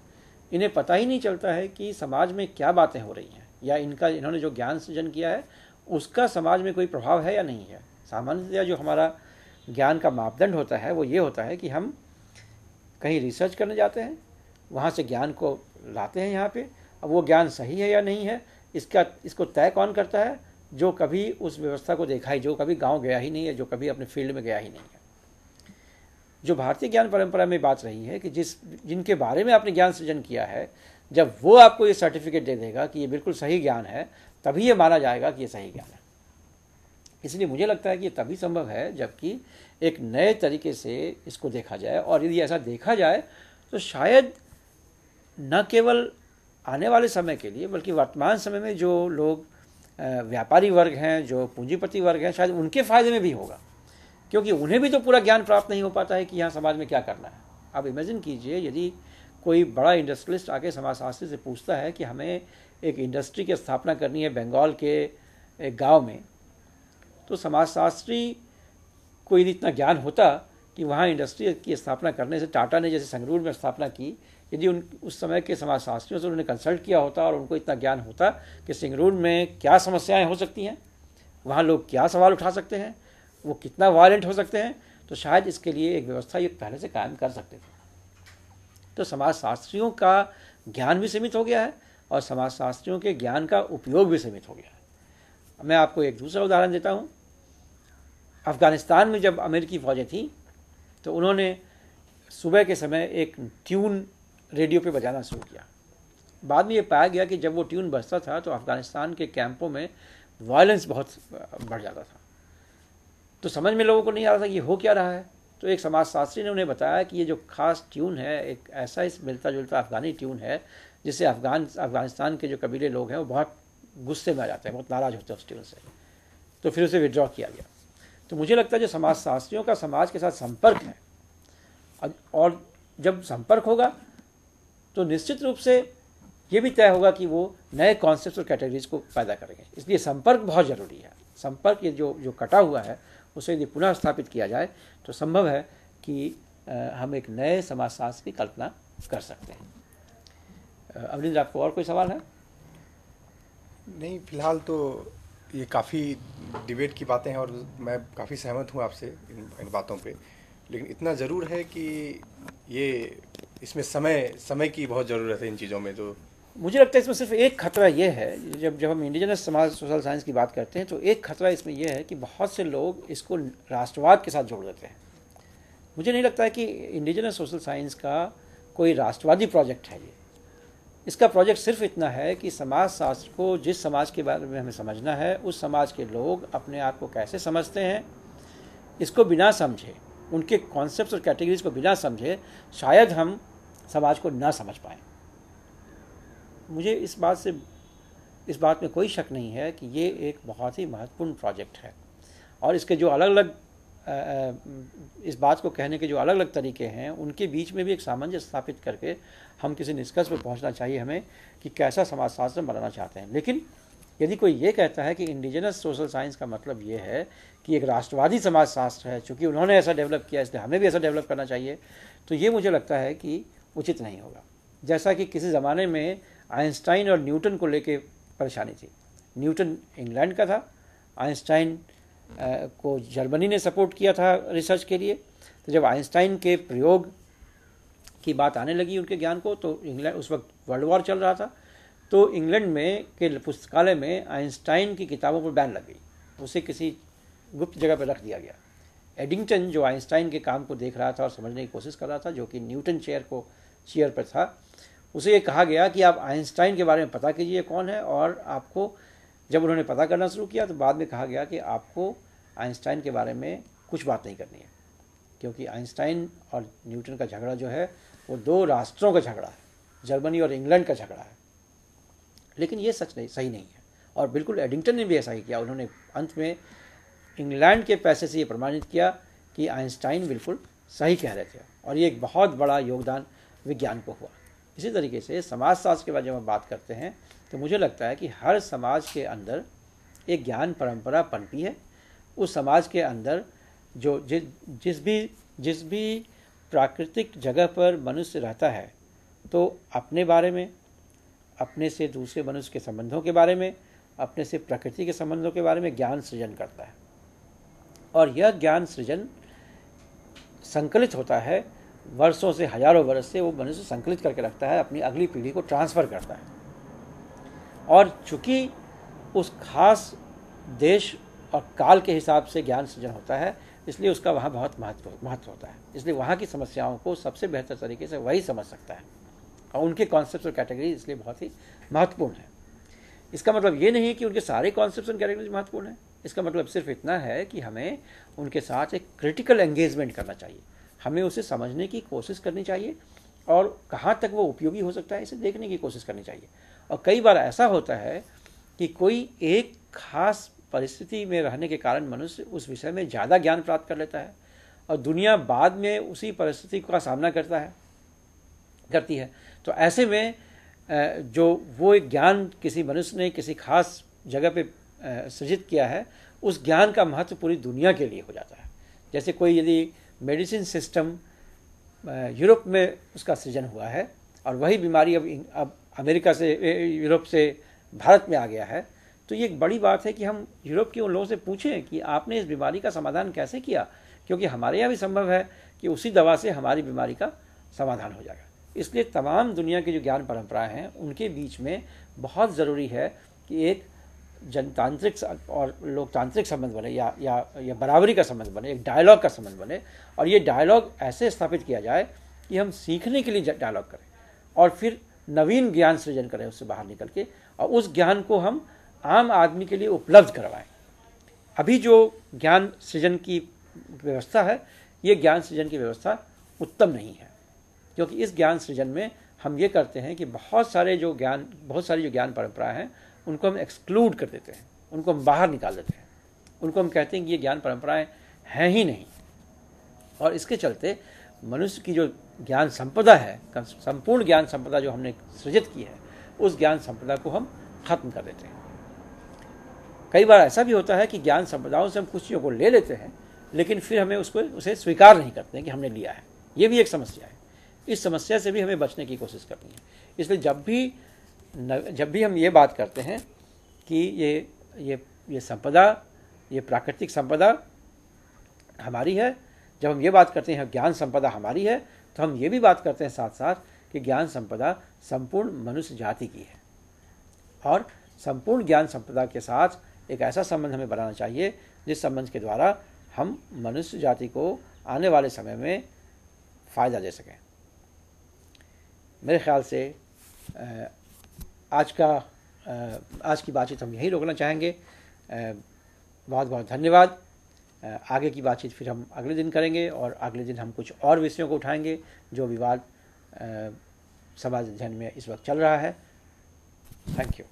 इन्हें पता ही नहीं चलता है कि समाज में क्या बातें हो रही हैं, या इन्होंने जो ज्ञान सृजन किया है उसका समाज में कोई प्रभाव है या नहीं है। सामान्यतया जो हमारा ज्ञान का मापदंड होता है वो ये होता है कि हम कहीं रिसर्च करने जाते हैं, वहाँ से ज्ञान को लाते हैं यहाँ पे, अब वो ज्ञान सही है या नहीं है इसको तय कौन करता है? जो कभी उस व्यवस्था को देखा ही, जो कभी गांव गया ही नहीं है, जो कभी अपने फील्ड में गया ही नहीं है। जो भारतीय ज्ञान परंपरा में बात रही है कि जिनके बारे में आपने ज्ञान सृजन किया है, जब वो आपको ये सर्टिफिकेट दे देगा कि ये बिल्कुल सही ज्ञान है, तभी ये माना जाएगा कि ये सही ज्ञान है। इसलिए मुझे लगता है कि ये तभी संभव है जबकि एक नए तरीके से इसको देखा जाए, और यदि ऐसा देखा जाए तो शायद न केवल आने वाले समय के लिए बल्कि वर्तमान समय में जो लोग व्यापारी वर्ग हैं, जो पूंजीपति वर्ग हैं, शायद उनके फ़ायदे में भी होगा, क्योंकि उन्हें भी तो पूरा ज्ञान प्राप्त नहीं हो पाता है कि यहाँ समाज में क्या करना है। आप इमेजिन कीजिए, यदि कोई बड़ा इंडस्ट्रियलिस्ट आके समाजशास्त्री से पूछता है कि हमें एक इंडस्ट्री की स्थापना करनी है बंगाल के एक गांव में, तो समाजशास्त्री को यदि इतना ज्ञान होता कि वहाँ इंडस्ट्री की स्थापना करने से टाटा ने जैसे संगरूर में स्थापना की, यदि उस समय के समाजशास्त्रियों से उन्होंने कंसल्ट किया होता और उनको इतना ज्ञान होता कि संगरूर में क्या समस्याएं हो सकती हैं, वहाँ लोग क्या सवाल उठा सकते हैं, वो कितना वायलेंट हो सकते हैं, तो शायद इसके लिए एक व्यवस्था ये पहले से कायम कर सकते थे। तो समाजशास्त्रियों का ज्ञान भी सीमित हो गया है, और समाजशास्त्रियों के ज्ञान का उपयोग भी सीमित हो गया है। मैं आपको एक दूसरा उदाहरण देता हूँ। अफ़गानिस्तान में जब अमेरिकी फ़ौजें थी तो उन्होंने सुबह के समय एक ट्यून रेडियो पे बजाना शुरू किया। बाद में ये पाया गया कि जब वो ट्यून बजता था तो अफ़गानिस्तान के कैंपों में वायलेंस बहुत बढ़ जाता था। तो समझ में लोगों को नहीं आ रहा था कि ये हो क्या रहा है। तो एक समाजशास्त्री ने उन्हें बताया कि ये जो खास ट्यून है एक ऐसा इस मिलता जुलता अफ़गानी ट्यून है जिससे अफ़गानिस्तान के जो कबीले लोग हैं वो बहुत गुस्से में आ जाते हैं, बहुत नाराज़ होते हैं उस ट्यून से। तो फिर उसे विड्रॉ किया गया। तो मुझे लगता है जो समाजशास्त्रियों का समाज के साथ संपर्क है, और जब संपर्क होगा तो निश्चित रूप से ये भी तय होगा कि वो नए कॉन्सेप्ट्स और कैटेगरीज को पैदा करेंगे। इसलिए संपर्क बहुत ज़रूरी है। संपर्क ये जो कटा हुआ है उसे यदि पुनः स्थापित किया जाए तो संभव है कि हम एक नए समाजशास्त्र की कल्पना कर सकते हैं। अवनिंद्र, आपको और कोई सवाल है? नहीं, फिलहाल तो ये काफ़ी डिबेट की बातें हैं और मैं काफ़ी सहमत हूँ आपसे इन बातों पे। लेकिन इतना ज़रूर है कि इसमें समय की बहुत ज़रूरत है इन चीज़ों में। तो मुझे लगता है इसमें सिर्फ एक खतरा ये है, जब हम इंडिजिनस समाज सोशल साइंस की बात करते हैं तो एक खतरा इसमें यह है कि बहुत से लोग इसको राष्ट्रवाद के साथ जोड़ देते हैं। मुझे नहीं लगता है कि इंडिजिनस सोशल साइंस का कोई राष्ट्रवादी प्रोजेक्ट है। ये इसका प्रोजेक्ट सिर्फ इतना है कि समाज शास्त्र को जिस समाज के बारे में हमें समझना है उस समाज के लोग अपने आप को कैसे समझते हैं, इसको बिना समझे, उनके कॉन्सेप्ट्स और कैटेगरीज को बिना समझे शायद हम समाज को ना समझ पाएँ। मुझे इस बात में कोई शक नहीं है कि ये एक बहुत ही महत्वपूर्ण प्रोजेक्ट है, और इसके जो अलग अलग इस बात को कहने के जो अलग अलग तरीके हैं उनके बीच में भी एक सामंजस्य स्थापित करके हम किसी निष्कर्ष पर पहुंचना चाहिए हमें कि कैसा समाजशास्त्र बनाना चाहते हैं। लेकिन यदि कोई ये कहता है कि इंडिजिनस सोशल साइंस का मतलब ये है कि एक राष्ट्रवादी समाजशास्त्र है, चूँकि उन्होंने ऐसा डेवलप किया इसलिए हमें भी ऐसा डेवलप करना चाहिए, तो ये मुझे लगता है कि उचित नहीं होगा। जैसा कि किसी ज़माने में आइंस्टाइन और न्यूटन को लेके परेशानी थी। न्यूटन इंग्लैंड का था, आइंस्टाइन को जर्मनी ने सपोर्ट किया था रिसर्च के लिए। तो जब आइंस्टाइन के प्रयोग की बात आने लगी उनके ज्ञान को, तो इंग्लैंड, उस वक्त वर्ल्ड वॉर चल रहा था, तो इंग्लैंड में के पुस्तकालय में आइंस्टाइन की किताबों पर बैन लग गई, उसे किसी गुप्त जगह पर रख दिया गया। एडिंगटन जो आइंस्टाइन के काम को देख रहा था और समझने की कोशिश कर रहा था, जो कि न्यूटन चेयर पर था, उसे ये कहा गया कि आप आइंस्टाइन के बारे में पता कीजिए कौन है, और आपको, जब उन्होंने पता करना शुरू किया तो बाद में कहा गया कि आपको आइंस्टाइन के बारे में कुछ बात नहीं करनी है, क्योंकि आइंस्टाइन और न्यूटन का झगड़ा जो है वो दो राष्ट्रों का झगड़ा है, जर्मनी और इंग्लैंड का झगड़ा है। लेकिन ये सही नहीं है, और बिल्कुल एडिंगटन ने भी ऐसा ही किया। उन्होंने अंत में इंग्लैंड के पैसे से ये प्रमाणित किया कि आइंस्टाइन बिल्कुल सही कह रहे थे, और ये एक बहुत बड़ा योगदान विज्ञान को हुआ। इसी तरीके से समाजशास्त्र के बारे में जब हम बात करते हैं तो मुझे लगता है कि हर समाज के अंदर एक ज्ञान परंपरा पनपी है। उस समाज के अंदर जो जिस भी प्राकृतिक जगह पर मनुष्य रहता है, तो अपने बारे में, अपने से दूसरे मनुष्य के संबंधों के बारे में, अपने से प्रकृति के संबंधों के बारे में ज्ञान सृजन करता है, और यह ज्ञान सृजन संकलित होता है वर्षों से, हजारों वर्ष से वो मनुष्य संकलित करके रखता है, अपनी अगली पीढ़ी को ट्रांसफ़र करता है। और चूँकि उस खास देश और काल के हिसाब से ज्ञान सृजन होता है, इसलिए उसका वहाँ बहुत महत्व होता है। इसलिए वहाँ की समस्याओं को सबसे बेहतर तरीके से वही समझ सकता है, और उनके कॉन्सेप्ट और कैटेगरी इसलिए बहुत ही महत्वपूर्ण है। इसका मतलब ये नहीं कि उनके सारे कॉन्सेप्ट्स और कैटेगरीज महत्वपूर्ण हैं। इसका मतलब सिर्फ इतना है कि हमें उनके साथ एक क्रिटिकल एंगेजमेंट करना चाहिए, हमें उसे समझने की कोशिश करनी चाहिए, और कहाँ तक वो उपयोगी हो सकता है इसे देखने की कोशिश करनी चाहिए। और कई बार ऐसा होता है कि कोई एक खास परिस्थिति में रहने के कारण मनुष्य उस विषय में ज़्यादा ज्ञान प्राप्त कर लेता है, और दुनिया बाद में उसी परिस्थिति का सामना करती है। तो ऐसे में जो वो एक ज्ञान किसी मनुष्य ने किसी खास जगह पे सृजित किया है, उस ज्ञान का महत्व पूरी दुनिया के लिए हो जाता है। जैसे कोई यदि मेडिसिन सिस्टम यूरोप में उसका सृजन हुआ है, और वही बीमारी अब अमेरिका से, यूरोप से भारत में आ गया है, तो ये एक बड़ी बात है कि हम यूरोप के उन लोगों से पूछें कि आपने इस बीमारी का समाधान कैसे किया, क्योंकि हमारे यहाँ भी संभव है कि उसी दवा से हमारी बीमारी का समाधान हो जाएगा। इसलिए तमाम दुनिया की जो ज्ञान परंपराएं हैं उनके बीच में बहुत ज़रूरी है कि एक जनतांत्रिक और लोकतांत्रिक संबंध बने, या बराबरी का संबंध बने, एक डायलॉग का संबंध बने। और ये डायलॉग ऐसे स्थापित किया जाए कि हम सीखने के लिए डायलॉग करें और फिर नवीन ज्ञान सृजन करें उससे बाहर निकल के, और उस ज्ञान को हम आम आदमी के लिए उपलब्ध करवाएं। अभी जो ज्ञान सृजन की व्यवस्था है, ये ज्ञान सृजन की व्यवस्था उत्तम नहीं है, क्योंकि इस ज्ञान सृजन में हम ये करते हैं कि बहुत सारी जो ज्ञान परंपराएं हैं उनको हम एक्सक्लूड कर देते हैं, उनको हम बाहर निकाल देते हैं, उनको हम कहते हैं कि ये ज्ञान परंपराएं हैं ही नहीं। और इसके चलते मनुष्य की जो ज्ञान संपदा है, संपूर्ण ज्ञान संपदा जो हमने सृजित की है, उस ज्ञान संपदा को हम खत्म कर देते हैं। कई बार ऐसा भी होता है कि ज्ञान संपदाओं से हम कुछ चीज़ों को ले लेते हैं, लेकिन फिर हमें उसे स्वीकार नहीं करते हैं कि हमने लिया है। ये भी एक समस्या है। इस समस्या से भी हमें बचने की कोशिश करनी है। इसलिए जब भी हम ये बात करते हैं कि ये संपदा, ये प्राकृतिक संपदा हमारी है, जब हम ये बात करते हैं ज्ञान संपदा हमारी है, तो हम ये भी बात करते हैं साथ साथ कि ज्ञान संपदा संपूर्ण मनुष्य जाति की है। और संपूर्ण ज्ञान संपदा के साथ एक ऐसा संबंध हमें बनाना चाहिए जिस संबंध के द्वारा हम मनुष्य जाति को आने वाले समय में फ़ायदा दे सकें। मेरे ख्याल से आज की बातचीत हम यहीं रोकना चाहेंगे। बहुत बहुत धन्यवाद। आगे की बातचीत फिर हम अगले दिन करेंगे, और अगले दिन हम कुछ और विषयों को उठाएंगे जो विवाद समाज अध्ययन में इस वक्त चल रहा है। Thank you.